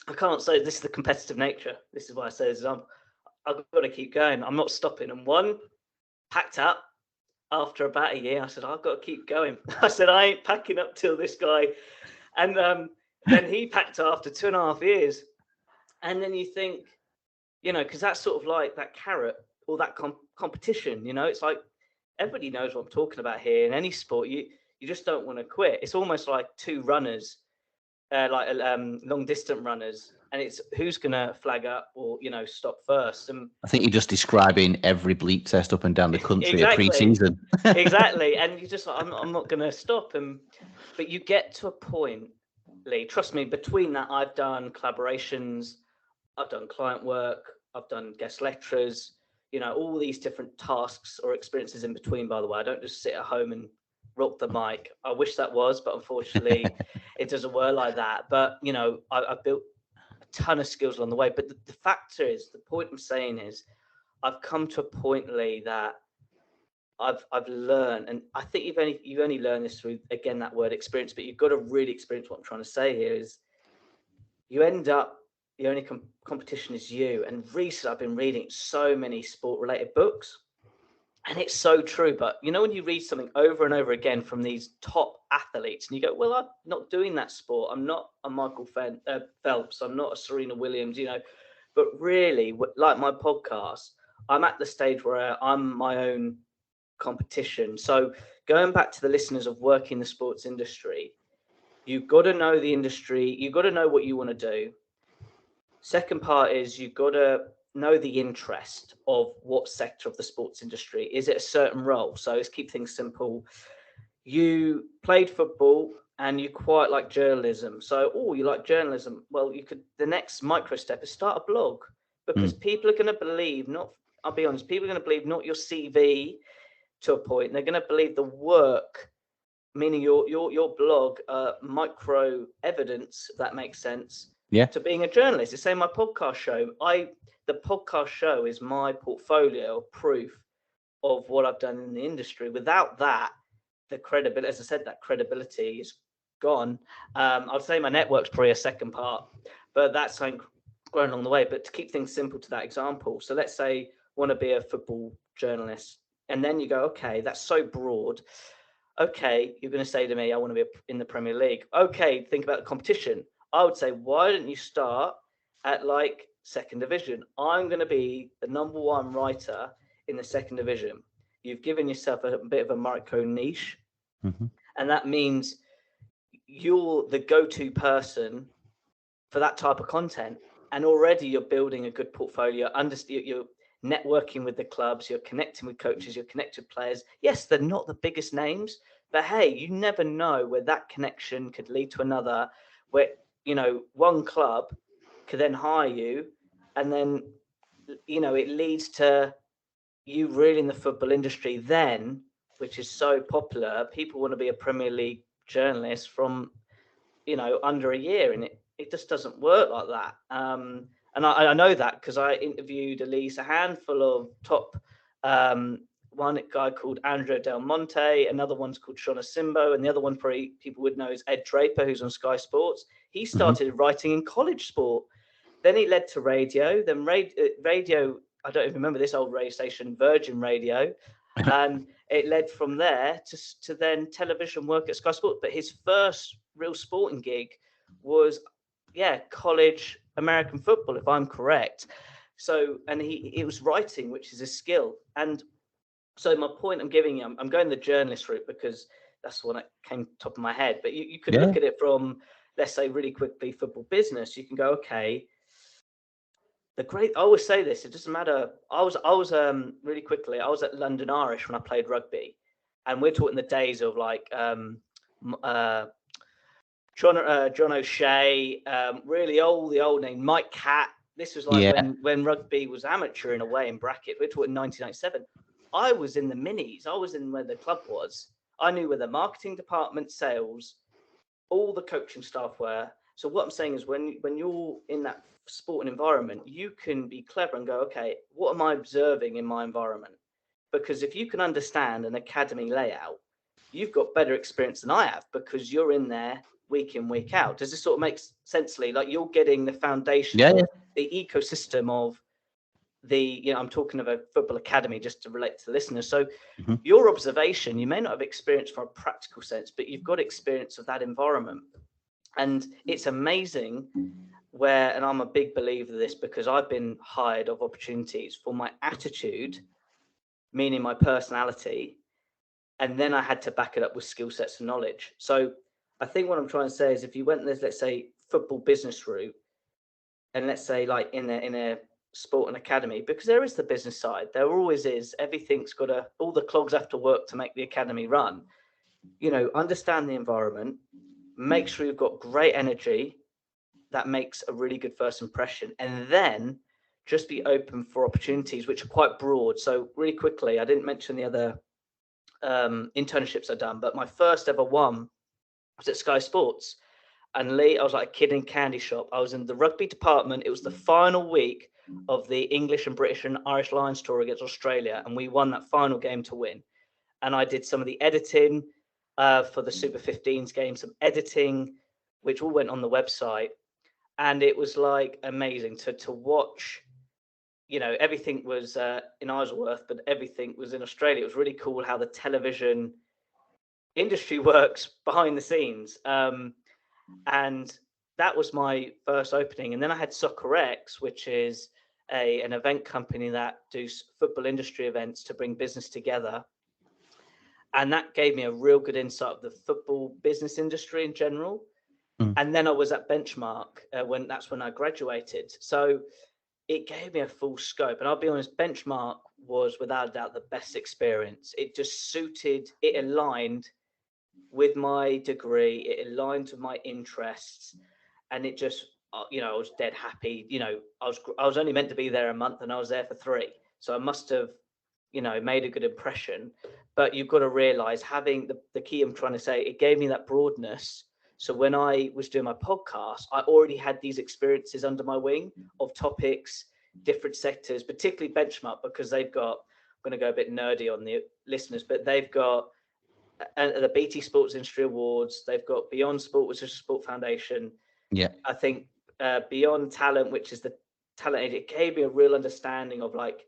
Speaker 2: I can't say, this is the competitive nature. This is why I say this, I've got to keep going. I'm not stopping. And one packed up after about a year. I said, I've got to keep going. I said, I ain't packing up till this guy. And then he packed after 2.5 years. And then you think, because that's sort of like that carrot, or that competition, it's like, everybody knows what I'm talking about here. In any sport, you just don't want to quit. It's almost like 2 runners, long distance runners, and it's who's going to flag up or stop first. And
Speaker 1: I think you're just describing every bleep test up and down the country
Speaker 2: exactly.
Speaker 1: at pre-season.
Speaker 2: Exactly. And you just like, I'm not going to stop. But you get to a point, Lee, trust me, between that, I've done collaborations, I've done client work, I've done guest lectures, all these different tasks or experiences in between. By the way, I don't just sit at home and rock the mic. I wish that was, but unfortunately it doesn't work like that. But I've built a ton of skills along the way. But the factor is, the point I'm saying is, I've come to a point, Lee, that I've learned, and I think you've only learned this through, again, that word experience, but you've got to really experience what I'm trying to say here, is you end up, the only competition is you. And recently I've been reading so many sport related books, and it's so true. But when you read something over and over again from these top athletes, and you go, well, I'm not doing that sport. I'm not a Michael Phelps. I'm not a Serena Williams, but really, like my podcast, I'm at the stage where I'm my own competition. So going back to the listeners of working the sports industry, you've got to know the industry. You've got to know what you want to do. Second part is, you've got to know the interest of what sector of the sports industry. Is it a certain role? So let's keep things simple. You played football and you quite like journalism. So, you like journalism. Well, the next micro step is start a blog, because people are going to believe, I'll be honest, people are going to believe not your CV to a point. They're going to believe the work, meaning your blog, micro evidence, if that makes sense.
Speaker 1: Yeah.
Speaker 2: To being a journalist. It's saying my podcast show. The podcast show is my portfolio of proof of what I've done in the industry. Without that, the credibility, as I said, that credibility is gone. I'd say my network's probably a second part, but that's something grown along the way. But to keep things simple to that example, so let's say I want to be a football journalist, and then you go, okay, that's so broad. Okay, you're going to say to me, I want to be in the Premier League. Okay, think about the competition. I would say, why don't you start at like second division? I'm going to be the number 1 writer in the second division. You've given yourself a bit of a micro niche.
Speaker 1: Mm-hmm.
Speaker 2: And that means you're the go-to person for that type of content. And already you're building a good portfolio. You're networking with the clubs, you're connecting with coaches, you're connecting with players. Yes, they're not the biggest names, but hey, you never know where that connection could lead to another, where one club could then hire you, and then it leads to you really in the football industry then, which is so popular. People want to be a Premier League journalist from under a year, and it just doesn't work like that. And I know that because I interviewed at least a handful of top, one guy called Andrea Del Monte, another one's called Sean Asimbo, and the other one probably people would know is Ed Draper, who's on Sky Sports. He started writing in college sport. Then he led to radio. Then radio, I don't even remember this old radio station, Virgin Radio. And it led from there to then television work at Sky Sports. But his first real sporting gig was, college American football, if I'm correct. So, and it was writing, which is a skill. And so my point I'm giving you, I'm going the journalist route because that's what came top of my head. But you could look at it from, let's say, really quickly, football business. You can go, okay, I always say this, it doesn't matter. I was really quickly, I was at London Irish when I played rugby, and we're talking the days of like John O'Shea, really the old name, Mike Catt. This was like when rugby was amateur in a way in brackets. We're talking 1997. I was in the minis. I was in where the club was. I knew where the marketing department, sales, all the coaching staff were. So what I'm saying is when you're in that sporting environment, you can be clever and go, okay, what am I observing in my environment? Because if you can understand an academy layout, you've got better experience than I have because you're in there week in, week out. Does this sort of make sense? Like you're getting the foundation, the ecosystem of I'm talking of a football academy just to relate to the listeners. So your observation, you may not have experience from a practical sense, but you've got experience of that environment. And it's amazing and I'm a big believer of this because I've been hired of opportunities for my attitude, meaning my personality, and then I had to back it up with skill sets and knowledge. So I think what I'm trying to say is if you went this, let's say, football business route, and let's say like in a sport and academy, because there is the business side, there always is, everything's got all the clogs have to work to make the academy run. Understand the environment, make sure you've got great energy that makes a really good first impression, and then just be open for opportunities which are quite broad. So really quickly, I didn't mention the other internships I've done, but my first ever one was at Sky Sports. And Lee, I was like a kid in candy shop. I was in the rugby department. It was the final week of the English and British and Irish Lions tour against Australia, and we won that final game to win. And I did some of the editing for the Super 15s game, some editing, which all went on the website. And it was like amazing to watch. Everything was in Isleworth, but everything was in Australia. It was really cool how the television industry works behind the scenes. And that was my first opening. And then I had SoccerX, which is an event company that does football industry events to bring business together. And that gave me a real good insight of the football business industry in general. And then I was at Benchmark when I graduated. So it gave me a full scope. And I'll be honest, Benchmark was without a doubt the best experience. It just it aligned with my degree, it aligned with my interests, and it just, I was dead happy. I was only meant to be there a month and I was there for 3. So I must have, made a good impression. But you've got to realize, having the key I'm trying to say, it gave me that broadness. So when I was doing my podcast, I already had these experiences under my wing of topics, different sectors, particularly Benchmark, because they've got, I'm going to go a bit nerdy on the listeners, but they've got the BT Sports Industry Awards. They've got Beyond Sport, which is a sport foundation. Yeah. I think Beyond Talent, which is the talent aid, it gave me a real understanding of like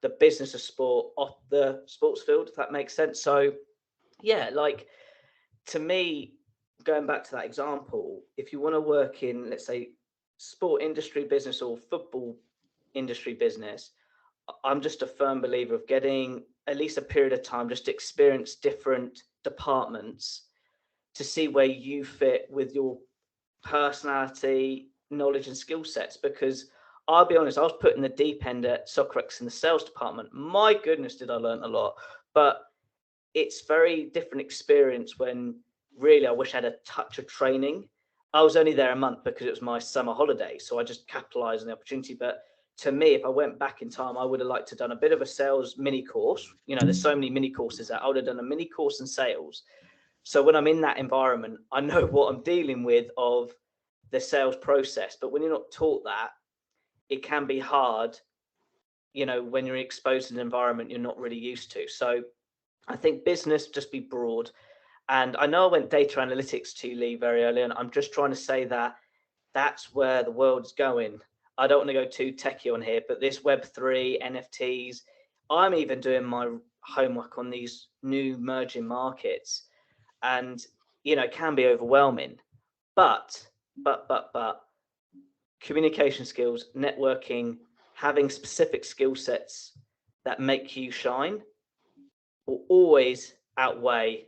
Speaker 2: the business of sport off the sports field, if that makes sense. So yeah, like to me, going back to that example, if you want to work in, let's say, sport industry business or football industry business, I'm just a firm believer of getting at least a period of time just to experience different departments to see where you fit with your personality, knowledge and skill sets. Because I'll be honest, I was put in the deep end at SoccerX in the sales department. My goodness, did I learn a lot. But it's very different experience when really I wish I had a touch of training. I was only there a month because it was my summer holiday. So I just capitalized on the opportunity. But to me, if I went back in time, I would have liked to have done a bit of a sales mini course. There's so many mini courses that I would have done a mini course in sales So when I'm in that environment, I know what I'm dealing with of the sales process. But when you're not taught that, it can be hard, when you're exposed to an environment you're not really used to. So I think business, just be broad. And I know I went data analytics to Lee very early, and I'm just trying to say that that's where the world's going. I don't want to go too techie on here, but this Web3, NFTs, I'm even doing my homework on these new emerging markets, and it can be overwhelming. But communication skills, networking, having specific skill sets that make you shine will always outweigh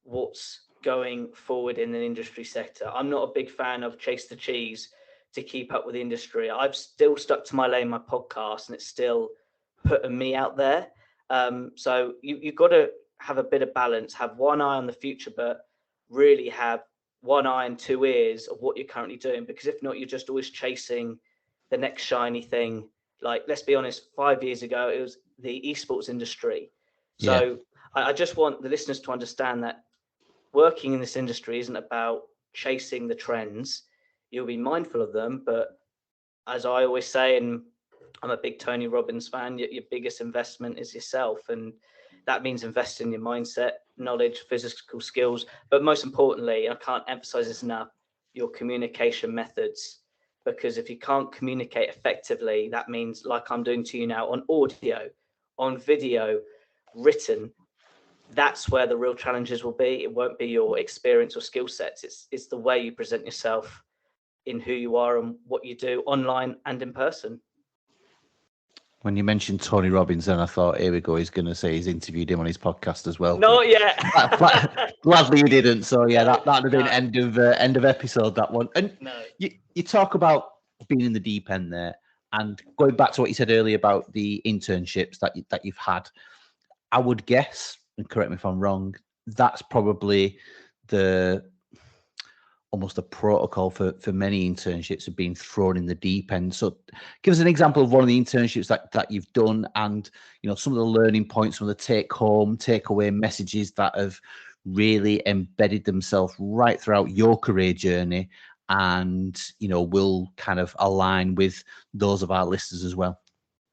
Speaker 2: what's going forward in an industry sector. I'm not a big fan of chase the cheese to keep up with the industry. I've still stuck to my lane, my podcast, and it's still putting me out there. So you've got to have a bit of balance, have one eye on the future, but really have one eye and two ears of what you're currently doing. Because if not, you're just always chasing the next shiny thing. Like, let's be honest, 5 years ago, it was the esports industry. So I just want the listeners to understand that working in this industry isn't about chasing the trends. You'll be mindful of them, but as I always say, and I'm a big Tony Robbins fan, your biggest investment is yourself. And that means investing in your mindset, knowledge, physical skills, but most importantly, I can't emphasize this enough, your communication methods. Because if you can't communicate effectively, that means, like I'm doing to you now, on audio, on video, written, that's where the real challenges will be. It won't be your experience or skill sets. It's the way you present yourself in who you are and what you do online and in person.
Speaker 1: When you mentioned Tony Robbins, then I thought, here we go, he's going to say he's interviewed him on his podcast as well.
Speaker 2: Not yet.
Speaker 1: Gladly you didn't. So yeah, that would have been end of episode, that one. And you talk about being in the deep end there, and going back to what you said earlier about the internships that you've had. I would guess, and correct me if I'm wrong, that's probably almost a protocol for many internships of being thrown in the deep end. So give us an example of one of the internships that you've done, and some of the learning points, some of the takeaway messages that have really embedded themselves right throughout your career journey, and will kind of align with those of our listeners as well.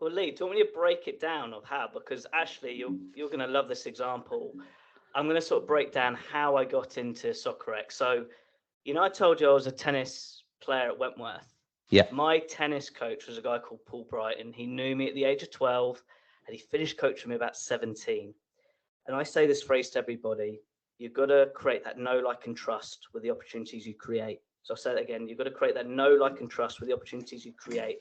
Speaker 2: Well, Lee, do you want me to break it down of how? Because Ashley, you're going to love this example. I'm going to sort of break down how I got into Soccerex. So, I told you I was a tennis player at Wentworth.
Speaker 1: Yeah.
Speaker 2: My tennis coach was a guy called Paul Brighton. He knew me at the age of 12, and he finished coaching me about 17. And I say this phrase to everybody: you've got to create that know, like, and trust with the opportunities you create. So I'll say that again: you've got to create that know, like, and trust with the opportunities you create.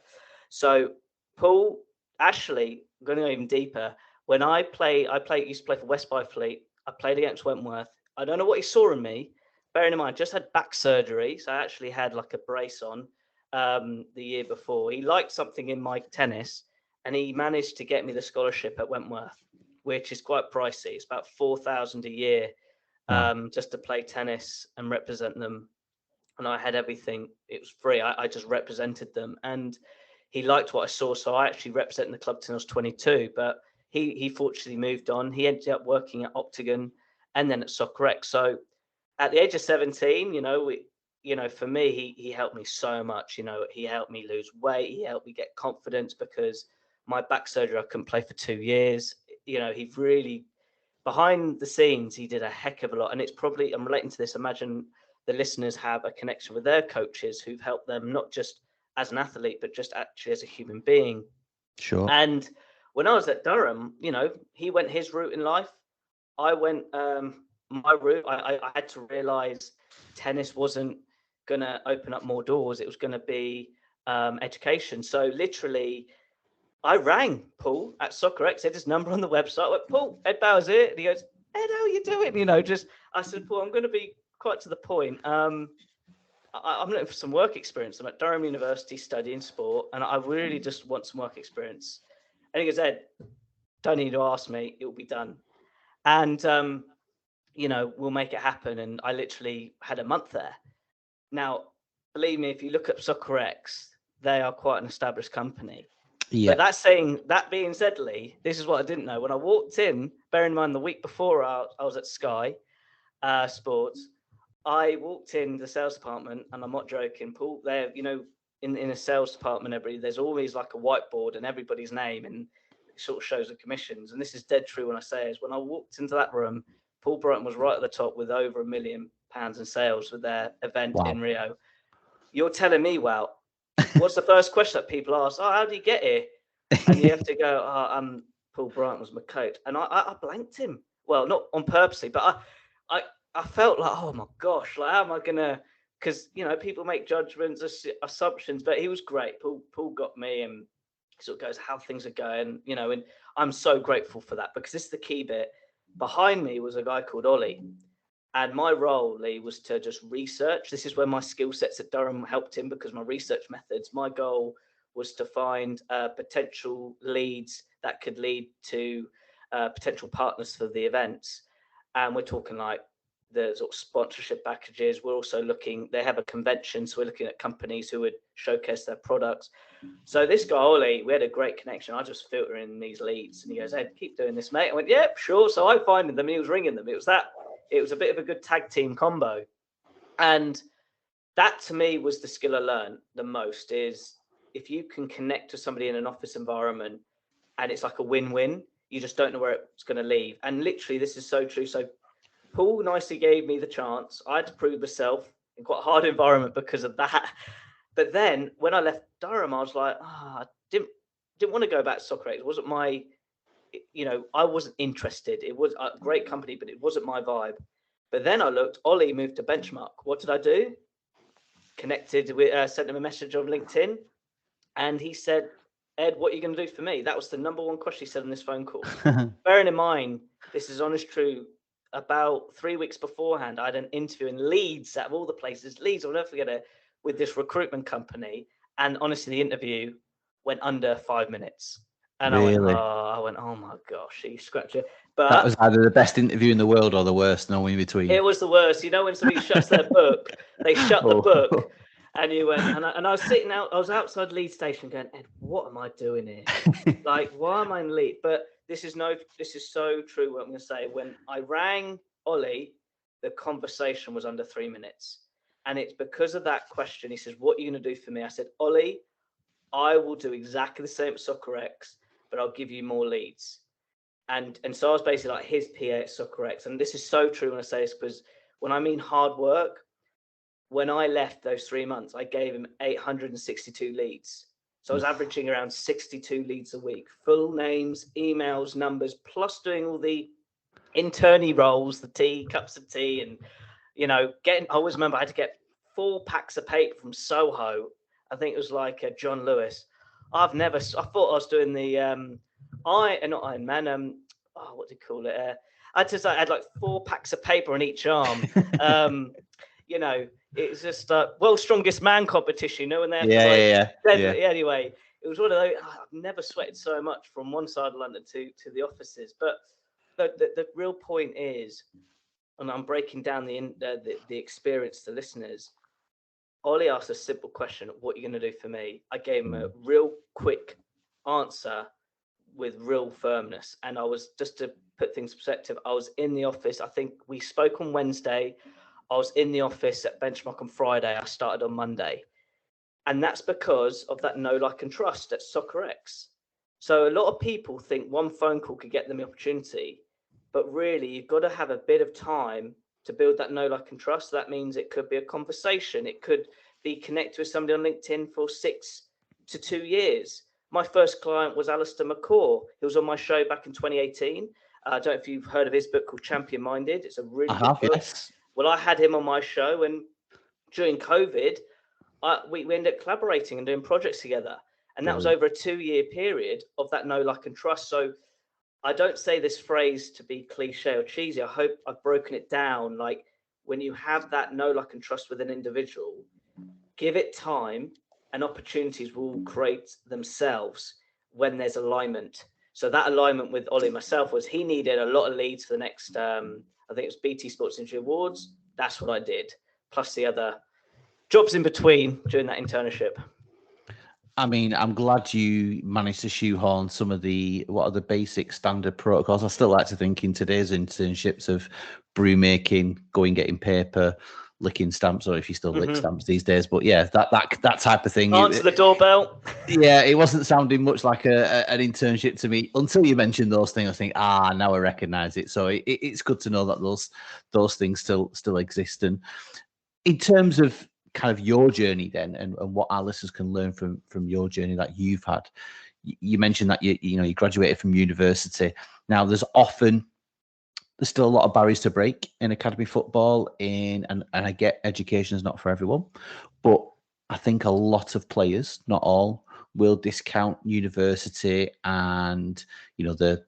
Speaker 2: So Paul, Ashley, I'm going to go even deeper. When I used to play for West Byfleet. I played against Wentworth. I don't know what he saw in me. Bearing in mind, I just had back surgery, so I actually had like a brace on the year before. He liked something in my tennis, and he managed to get me the scholarship at Wentworth, which is quite pricey. It's about $4,000 a year just to play tennis and represent them. And I had everything. It was free. I just represented them, and he liked what I saw. So I actually represented the club till I was 22, but he fortunately moved on. He ended up working at Octagon and then at Soccerex. So at the age of 17, for me, he helped me so much. He helped me lose weight. He helped me get confidence, because my back surgery, I couldn't play for 2 years. He really, behind the scenes, he did a heck of a lot. And it's probably, I'm relating to this, imagine the listeners have a connection with their coaches who've helped them, not just as an athlete, but just actually as a human being.
Speaker 1: Sure.
Speaker 2: And when I was at Durham, he went his route in life. I went my route. I had to realize tennis wasn't going to open up more doors. It was going to be education. So literally, I rang Paul at Soccerex, had his number on the website. I went, Paul, Ed Bowers here. And he goes, Ed, how are you doing? I said, Paul, I'm going to be quite to the point. I'm looking for some work experience. I'm at Durham University studying sport, and I really just want some work experience. And he goes, Ed, don't need to ask me. It will be done. And, we'll make it happen. And I literally had a month there. Now, believe me, if you look at Soccerex, they are quite an established company. Yeah. But that being said, Lee, this is what I didn't know. When I walked in, bear in mind the week before I was at Sky, Sports. I walked in the sales department, and I'm not joking, Paul. There, in a sales department, there's always like a whiteboard and everybody's name, and it sort of shows the commissions. And this is dead true when I say is when I walked into that room, Paul Brighton was right at the top with over £1 million in sales with their event in Rio. You're telling me, well, what's the first question that people ask? Oh, how do you get here? And you have to go, Paul Brighton was my coach. And I blanked him. Well, not on purposely, but I felt like, oh my gosh, like how am I gonna? Because people make judgments, assumptions, but he was great. Paul got me, and sort of goes how things are going, and I'm so grateful for that, because this is the key bit. Behind me was a guy called Ollie, and my role, Lee, was to just research. This is where my skill sets at Durham helped him, because my research methods. My goal was to find potential leads that could lead to potential partners for the events, and we're talking like the sort of sponsorship packages. We're also looking, they have a convention, so we're looking at companies who would showcase their products. So this guy, Ollie, we had a great connection. I just filter in these leads, and he goes, Ed, keep doing this, mate. I went, yeah, sure. So I finding them, and he was ringing them. It was a bit of a good tag team combo. And that to me was the skill I learned the most, is if you can connect to somebody in an office environment and it's like a win-win, you just don't know where it's going to leave. And literally, this is so true. So Paul nicely gave me the chance. I had to prove myself in quite a hard environment because of that. But then when I left Durham, I was like, I didn't want to go back to Soccer X. It wasn't my, I wasn't interested. It was a great company, but it wasn't my vibe. But then I looked, Ollie moved to Benchmark. What did I do? Connected with, sent him a message on LinkedIn, and he said, Ed, what are you going to do for me? That was the number one question he said on this phone call. Bearing in mind, this is honest true. About 3 weeks beforehand, I had an interview in Leeds, out of all the places. Leeds, I'll never forget it, with this recruitment company. And honestly, the interview went under 5 minutes. And
Speaker 1: really?
Speaker 2: I went, oh my gosh, you scratch it. But
Speaker 1: that was either the best interview in the world or the worst, no in between.
Speaker 2: It was the worst. When somebody shuts their book, they shut the book. And you went, and I was sitting out, I was outside Leeds station going, Ed, what am I doing here? Like, why am I in Leeds? But this is so true what I'm going to say. When I rang Ollie, the conversation was under 3 minutes. And it's because of that question. He says, what are you going to do for me? I said, Ollie, I will do exactly the same at Soccer X, but I'll give you more leads. And so I was basically like his PA at Soccer X. And this is so true when I say this, because when I mean hard work, when I left those 3 months, I gave him 862 leads. So I was averaging around 62 leads a week, full names, emails, numbers, plus doing all the internee roles, the cups of tea, and, I always remember I had to get 4 packs of paper from Soho. I think it was like John Lewis. I thought I was doing the, not Iron Man, what do you call it? I had like 4 packs of paper on each arm. It's just world's strongest man competition, and they have Anyway, it was one of those. I've never sweated so much from one side of London to the offices. But the real point is, and I'm breaking down the experience to listeners. Ollie asked a simple question: what are you going to do for me? I gave him a real quick answer with real firmness, and I was, just to put things in perspective, I was in the office. I think we spoke on Wednesday. I was in the office at Benchmark on Friday. I started on Monday. And that's because of that know, like, and trust at Soccer X. So a lot of people think one phone call could get them the opportunity, but really you've got to have a bit of time to build that know, like, and trust. That means it could be a conversation. It could be connected with somebody on LinkedIn for 6 to 2 years. My first client was Alistair McCaw. He was on my show back in 2018. I don't know if you've heard of his book called Champion Minded. It's a really good book. Yes. Well, I had him on my show, and during COVID, we ended up collaborating and doing projects together. And that was over a 2-year period of that know, like, and trust. So I don't say this phrase to be cliche or cheesy. I hope I've broken it down. Like, when you have that know, like, and trust with an individual, give it time and opportunities will create themselves when there's alignment. So that alignment with Ollie and myself was he needed a lot of leads for the next, I think it was BT Sports Industry Awards. That's what I did, plus the other jobs in between during that internship.
Speaker 1: I mean, I'm glad you managed to shoehorn some of what are the basic standard protocols. I still like to think in today's internships of brew making, going getting paper, licking stamps, or if you still lick stamps these days. But yeah, that type of thing.
Speaker 2: Answer the doorbell.
Speaker 1: Yeah, it wasn't sounding much like an internship to me until you mentioned those things. I think, now I recognise it. So it's good to know that those things still exist. And in terms of kind of your journey then, and what our listeners can learn from your journey that you've had, you mentioned that you graduated from university. Now there's still a lot of barriers to break in academy football, and I get education is not for everyone, but I think a lot of players, not all, will discount university and the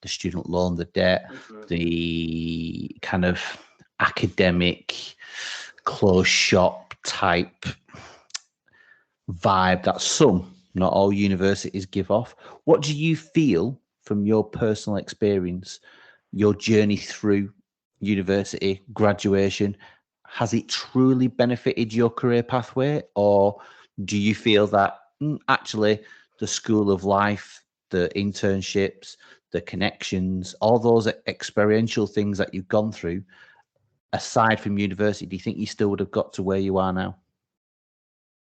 Speaker 1: student loan, the debt, the kind of academic closed shop type vibe that some, not all universities give off. What do you feel from your personal experience, your journey through university, graduation? Has it truly benefited your career pathway, or do you feel that actually the school of life, the internships, the connections, all those experiential things that you've gone through, aside from university, do you think you still would have got to where you are now?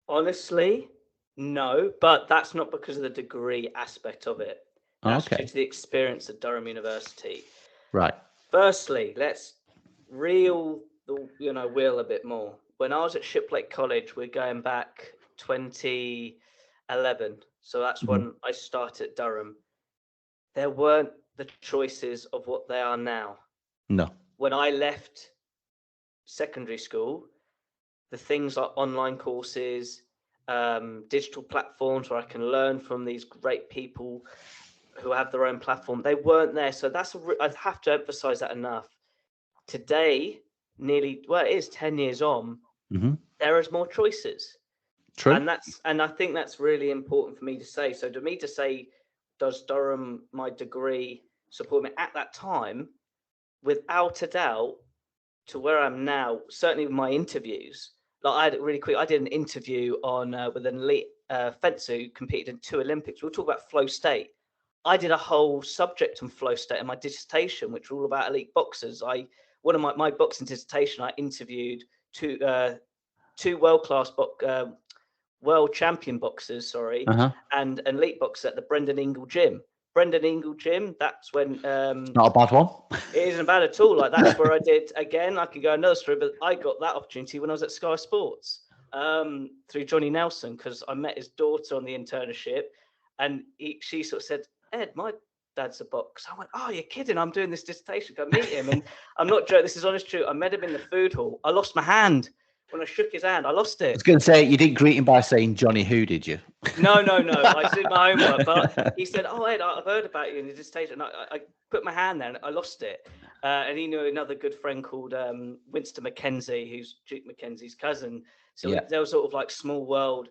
Speaker 2: Honestly, no, but that's not because of the degree aspect of it. That's due to the experience at Durham University.
Speaker 1: Right.
Speaker 2: Firstly, let's reel the wheel a bit more. When I was at Shiplake College, we're going back 2011. So that's when I started at Durham. There weren't the choices of what they are now.
Speaker 1: No.
Speaker 2: When I left secondary school, the things like online courses, digital platforms where I can learn from these great people who have their own platform, they weren't there. So I have to emphasize that enough. Today, it is 10 years on, there is more choices.
Speaker 1: True.
Speaker 2: And I think that's really important for me to say. So to me to say, does Durham, my degree, support me at that time? Without a doubt, to where I'm now, certainly with my interviews, I did an interview with an elite fencer who competed in 2 Olympics. We'll talk about flow state. I did a whole subject on flow state in my dissertation, which were all about elite boxers. One of my boxing dissertation, I interviewed two world-class world champion boxers, and elite boxers at the Brendan Ingle Gym. Brendan Ingle Gym, that's when...
Speaker 1: not a bad one.
Speaker 2: It isn't bad at all. That's where I did, again, I could go another story, but I got that opportunity when I was at Sky Sports through Johnny Nelson, because I met his daughter on the internship, and she sort of said, Ed, my dad's a boxer. I went, oh, you're kidding. I'm doing this dissertation. Go meet him. And I'm not joking. This is honest truth. I met him in the food hall. I lost my hand. When I shook his hand, I lost it.
Speaker 1: I was going to say, you didn't greet him by saying Johnny who, did you?
Speaker 2: No. I did my homework, but he said, oh, Ed, I've heard about you in the dissertation. I put my hand there and I lost it. And he knew another good friend called Winston McKenzie, who's Duke McKenzie's cousin. So there was sort of like small world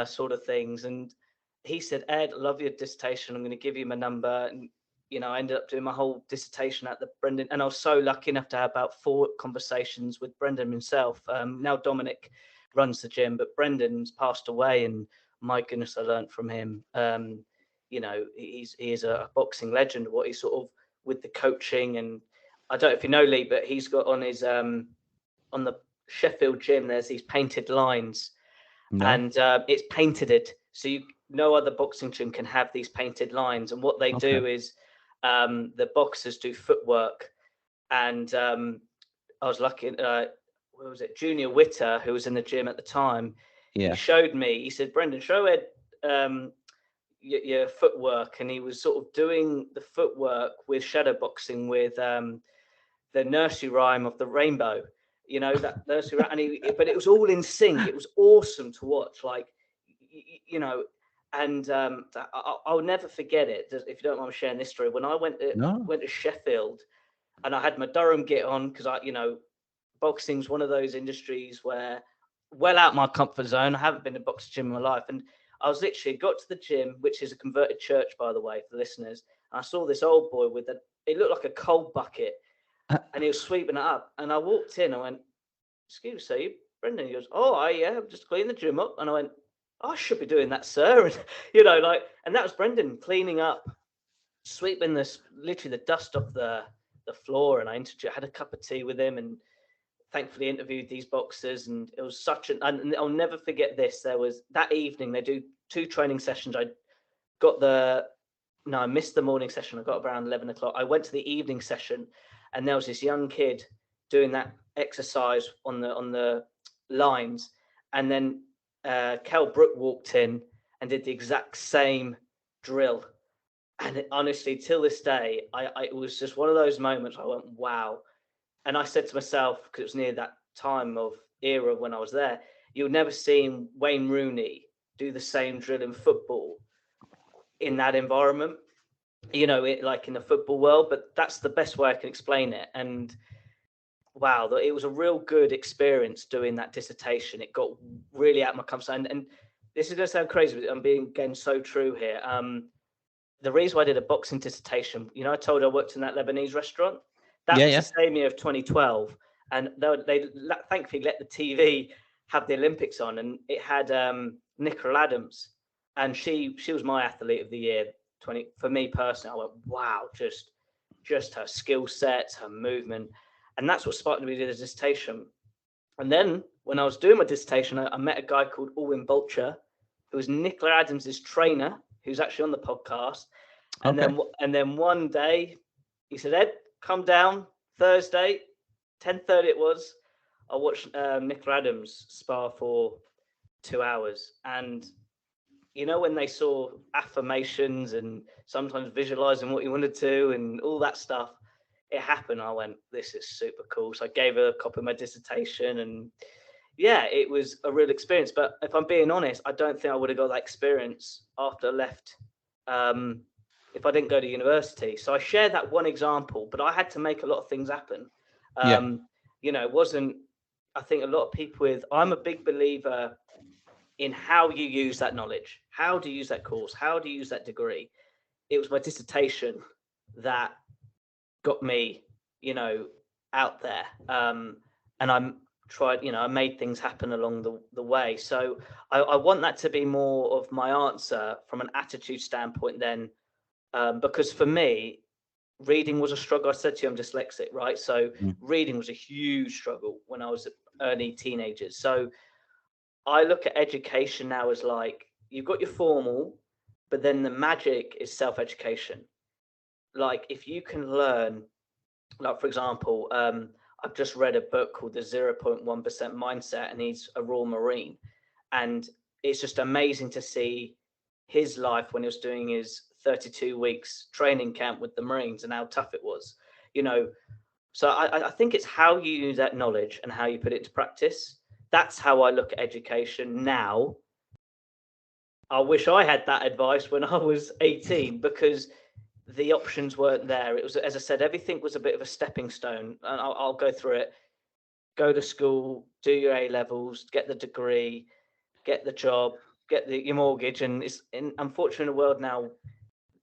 Speaker 2: sort of things. And he said, Ed, I love your dissertation. I'm going to give you my number. And, I ended up doing my whole dissertation at the Brendan. And I was so lucky enough to have about 4 conversations with Brendan himself. Now Dominic runs the gym, but Brendan's passed away. And my goodness, I learned from him. He is a boxing legend. What he's sort of with the coaching. And I don't know if you know, Lee, but he's got on his on the Sheffield gym, there's these painted lines. No. And it's painted. So no other boxing gym can have these painted lines. And what they do is the boxers do footwork. And I was lucky, where was it? Junior Witter, who was in the gym at the time, he showed me, he said, Brendan, show Ed your footwork. And he was sort of doing the footwork with shadow boxing with the nursery rhyme of the rainbow. That nursery rhyme. But it was all in sync. It was awesome to watch. And I'll never forget it. If you don't mind me sharing this story, when I went to Sheffield, and I had my Durham kit on, because boxing's one of those industries where well out my comfort zone. I haven't been to a boxing gym in my life, and I was literally got to the gym, which is a converted church, by the way, for the listeners. And I saw this old boy it looked like a coal bucket, and he was sweeping it up. And I walked in, I went, "Excuse me, Brendan." He goes, "Oh, I'm just cleaning the gym up." And I went, I should be doing that, sir. And, you know, like, and that was Brendan cleaning up, sweeping literally the dust off the floor. And I had a cup of tea with him and thankfully interviewed these boxers. And it was and I'll never forget this. There was that evening, they do 2 training sessions. I missed the morning session. I got up around 11 o'clock. I went to the evening session and there was this young kid doing that exercise on the lines. And then Kel Brook walked in and did the exact same drill. And honestly, till this day, it was just one of those moments I went, wow. And I said to myself, because it was near that era when I was there, you'll never see Wayne Rooney do the same drill in football in that environment, you know, like in the football world. But that's the best way I can explain it. And wow, it was a real good experience doing that dissertation. It got really out of my comfort zone. And this is going to sound crazy, but I'm being, again, so true here. The reason why I did a boxing dissertation, you know, I told you I worked in that Lebanese restaurant. That was the same year of 2012. And they thankfully let the TV have the Olympics on. And it had Nicola Adams. And she was my athlete of the year. For me personally, I went, wow, just her skill sets, her movement. And that's what sparked me to do the dissertation. And then when I was doing my dissertation, I met a guy called Alwyn Bolcher, who was Nicola Adams' trainer, who's actually on the podcast. And then one day he said, Ed, come down Thursday, 10:30 it was. I watched Nicola Adams spar for 2 hours. And, you know, when they saw affirmations and sometimes visualizing what you wanted to and all that stuff, it happened. I went, this is super cool. So I gave her a copy of my dissertation and yeah, it was a real experience. But if I'm being honest, I don't think I would have got that experience after I left if I didn't go to university. So I share that one example, but I had to make a lot of things happen. You know, it wasn't, I think a lot of people I'm a big believer in how you use that knowledge. How do you use that course? How do you use that degree? It was my dissertation that got me, you know, out there. And I made things happen along the way. So I want that to be more of my answer from an attitude standpoint then, because for me, reading was a struggle. I said to you, I'm dyslexic, right? So reading was a huge struggle when I was early teenagers. So I look at education now as like, you've got your formal, but then the magic is self-education. Like if you can learn, like for example, I've just read a book called The 0.1% Mindset, and he's a Royal Marine. And it's just amazing to see his life when he was doing his 32 weeks training camp with the Marines and how tough it was, you know. So I think it's how you use that knowledge and how you put it to practice. That's how I look at education now. I wish I had that advice when I was 18 because the options weren't there. It was, as I said, everything was a bit of a stepping stone. And I'll go through it. Go to school, do your A levels, get the degree, get the job, get your mortgage. And unfortunately, the world now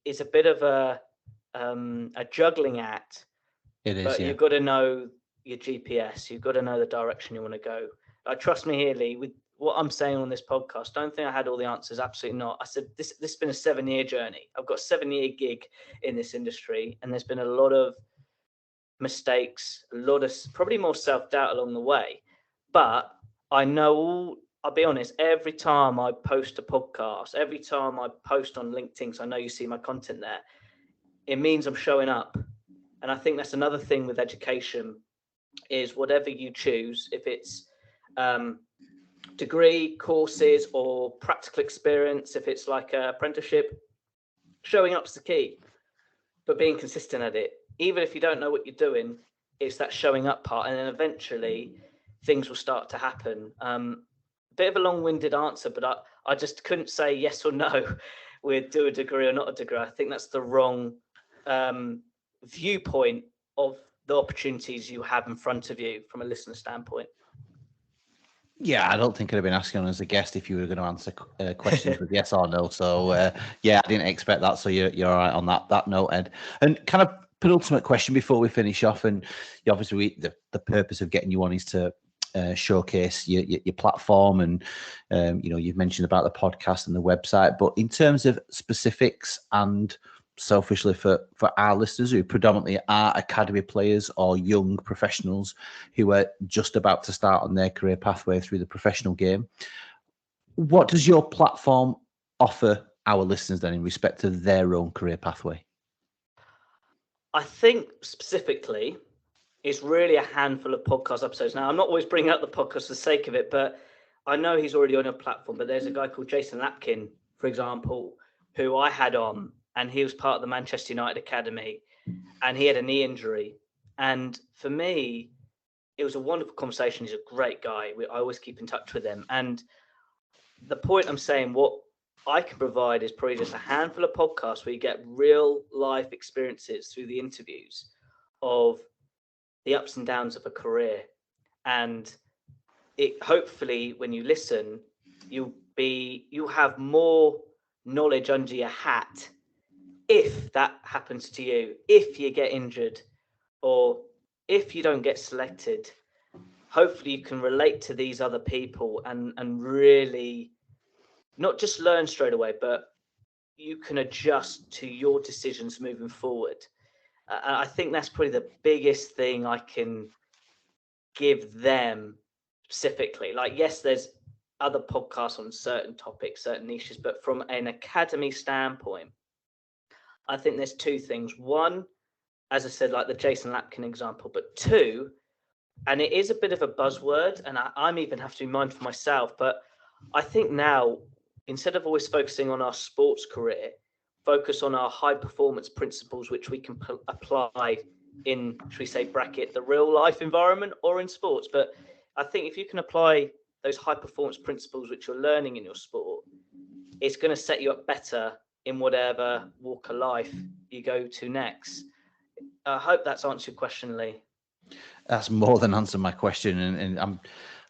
Speaker 2: is a bit of a juggling act.
Speaker 1: It is,
Speaker 2: but you've got to know your GPS. You've got to know the direction you want to go. Trust me here, Lee, with what I'm saying on this podcast, don't think I had all the answers. Absolutely not. I said, this has been a 7-year journey. I've got a 7-year gig in this industry, and there's been a lot of mistakes, a lot of probably more self-doubt along the way. But I know, I'll be honest, every time I post a podcast, every time I post on LinkedIn, so I know you see my content there, it means I'm showing up. And I think that's another thing with education is whatever you choose, if it's degree, courses, or practical experience, if it's like an apprenticeship, showing up's the key, but being consistent at it. Even if you don't know what you're doing, it's that showing up part, and then eventually things will start to happen. Bit of a long-winded answer, but I just couldn't say yes or no with do a degree or not a degree. I think that's the wrong viewpoint of the opportunities you have in front of you from a listener standpoint.
Speaker 1: Yeah, I don't think I'd have been asking as a guest if you were going to answer questions with yes or no. So, yeah, I didn't expect that. So you're all right on that note, Ed. And kind of penultimate question before we finish off. And obviously, the purpose of getting you on is to showcase your platform, and you've mentioned about the podcast and the website. But in terms of specifics, and selfishly for our listeners who predominantly are academy players or young professionals who are just about to start on their career pathway through the professional game, what does your platform offer our listeners then in respect to their own career pathway?
Speaker 2: I think specifically it's really a handful of podcast episodes. Now, I'm not always bringing up the podcast for the sake of it, but I know he's already on a platform. But there's a guy called Jason Lapkin, for example, who I had on, and he was part of the Manchester United Academy, and he had a knee injury. And for me, it was a wonderful conversation. He's a great guy. I always keep in touch with him. And the point I'm saying, what I can provide is probably just a handful of podcasts where you get real life experiences through the interviews of the ups and downs of a career. And it hopefully when you listen, you'll have more knowledge under your hat if that happens to you, if you get injured, or if you don't get selected. Hopefully you can relate to these other people and really not just learn straight away, but you can adjust to your decisions moving forward. I think that's probably the biggest thing I can give them specifically. Like, yes, there's other podcasts on certain topics, certain niches, but from an academy standpoint, I think there's two things. One, as I said, like the Jason Lapkin example, but two, and it is a bit of a buzzword, and I'm even have to be mindful myself, but I think now, instead of always focusing on our sports career, focus on our high performance principles, which we can apply in, should we say, bracket, the real life environment or in sports. But I think if you can apply those high performance principles, which you're learning in your sport, it's going to set you up better in whatever walk of life you go to next. I hope that's answered your question, Lee.
Speaker 1: That's more than answered my question, and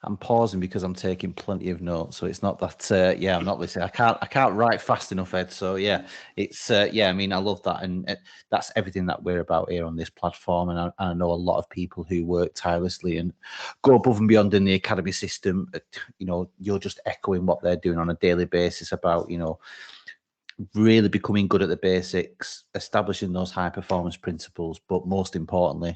Speaker 1: I'm pausing because I'm taking plenty of notes. So it's not that I'm not listening. I can't write fast enough, Ed. So yeah, it's I mean, I love that, and that's everything that we're about here on this platform. And I know a lot of people who work tirelessly and go above and beyond in the academy system. You're just echoing what they're doing on a daily basis about really becoming good at the basics, establishing those high performance principles, but most importantly,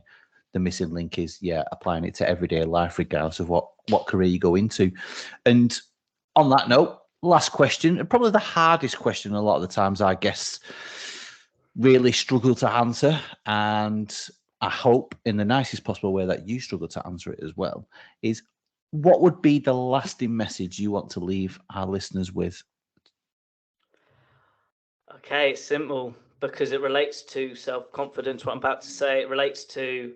Speaker 1: the missing link is applying it to everyday life, regardless of what career you go into. And on that note, last question, and probably the hardest question a lot of the times our guests really struggle to answer, and I hope in the nicest possible way that you struggle to answer it as well, is what would be the lasting message you want to leave our listeners with?
Speaker 2: Okay, it's simple, because it relates to self-confidence. What I'm about to say, it relates to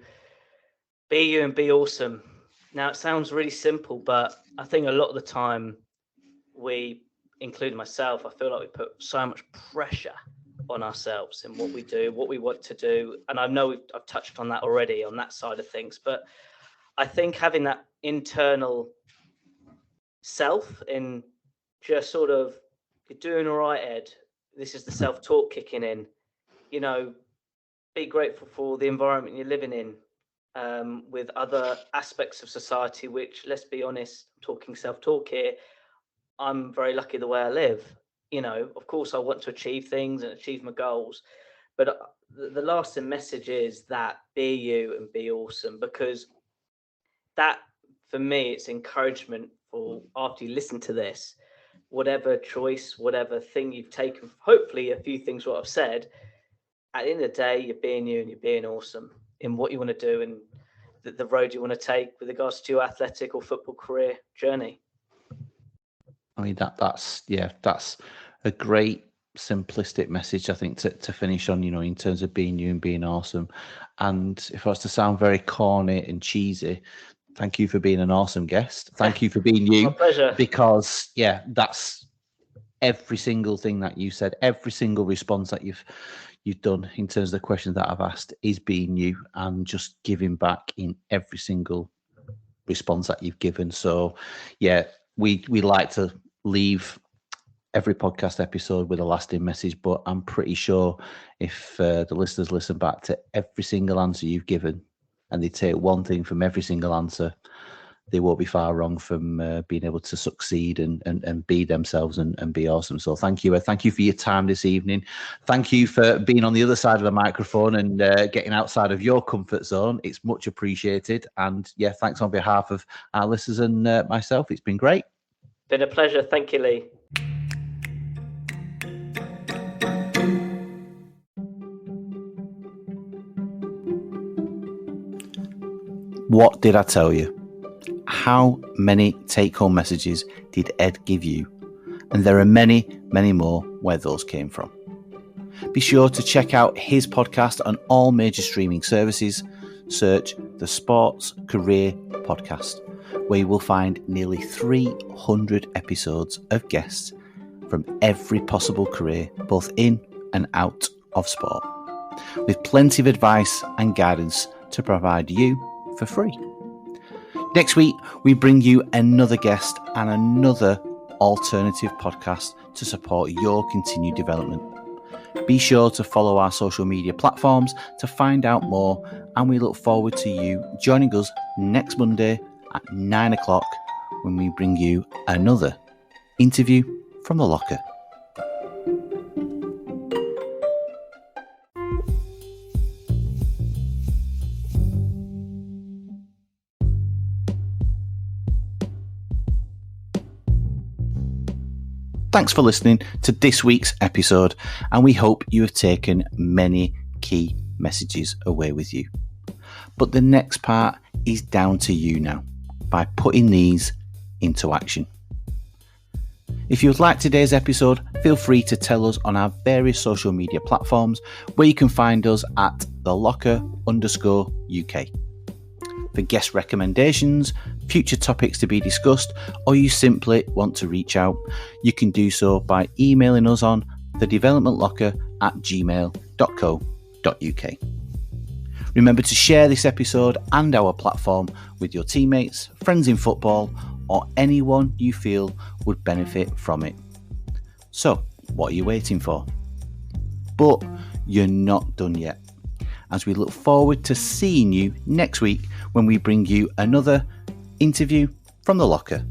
Speaker 2: be you and be awesome. Now, it sounds really simple, but I think a lot of the time we, including myself, I feel like we put so much pressure on ourselves in what we do, what we want to do. And I know I've touched on that already on that side of things, but I think having that internal self in just sort of, you're doing all right, Ed. This is the self-talk kicking in. Be grateful for the environment you're living in, with other aspects of society, which, let's be honest, talking self-talk here, I'm very lucky the way I live. Of course, I want to achieve things and achieve my goals. But the lasting message is that be you and be awesome, because that, for me, it's encouragement for after you listen to this, whatever choice, whatever thing you've taken, hopefully a few things what I've said, at the end of the day, you're being you and you're being awesome in what you want to do and the road you want to take with regards to your athletic or football career journey.
Speaker 1: I mean, that's a great simplistic message, I think, to finish on, in terms of being you and being awesome. And if I was to sound very corny and cheesy, thank you for being an awesome guest. Thank you for being you.
Speaker 2: My pleasure.
Speaker 1: Because that's every single thing that you said, every single response that you've done in terms of the questions that I've asked is being you and just giving back in every single response that you've given. So we like to leave every podcast episode with a lasting message, but I'm pretty sure if the listeners listen back to every single answer you've given and they take one thing from every single answer, they won't be far wrong from being able to succeed and be themselves and be awesome. So thank you. Thank you for your time this evening. Thank you for being on the other side of the microphone and getting outside of your comfort zone. It's much appreciated. And yeah, thanks on behalf of our listeners and myself. It's been great.
Speaker 2: Been a pleasure. Thank you, Lee.
Speaker 1: What did I tell you? How many take-home messages did Ed give you? And there are many, many more where those came from. Be sure to check out his podcast on all major streaming services. Search the Sports Career Podcast, where you will find nearly 300 episodes of guests from every possible career, both in and out of sport, with plenty of advice and guidance to provide you for free. Next week, we bring you another guest and another alternative podcast to support your continued development. Be sure to follow our social media platforms to find out more, and we look forward to you joining us next Monday at 9 o'clock when we bring you another interview from the locker. Thanks for listening to this week's episode, and we hope you have taken many key messages away with you. But the next part is down to you now, by putting these into action. If you would like today's episode, feel free to tell us on our various social media platforms, where you can find us at thelocker_UK. For guest recommendations, future topics to be discussed, or you simply want to reach out, you can do so by emailing us on thedevelopmentlocker@gmail.co.uk. Remember to share this episode and our platform with your teammates, friends in football, or anyone you feel would benefit from it. So, what are you waiting for? But you're not done yet, as we look forward to seeing you next week when we bring you another interview from the locker.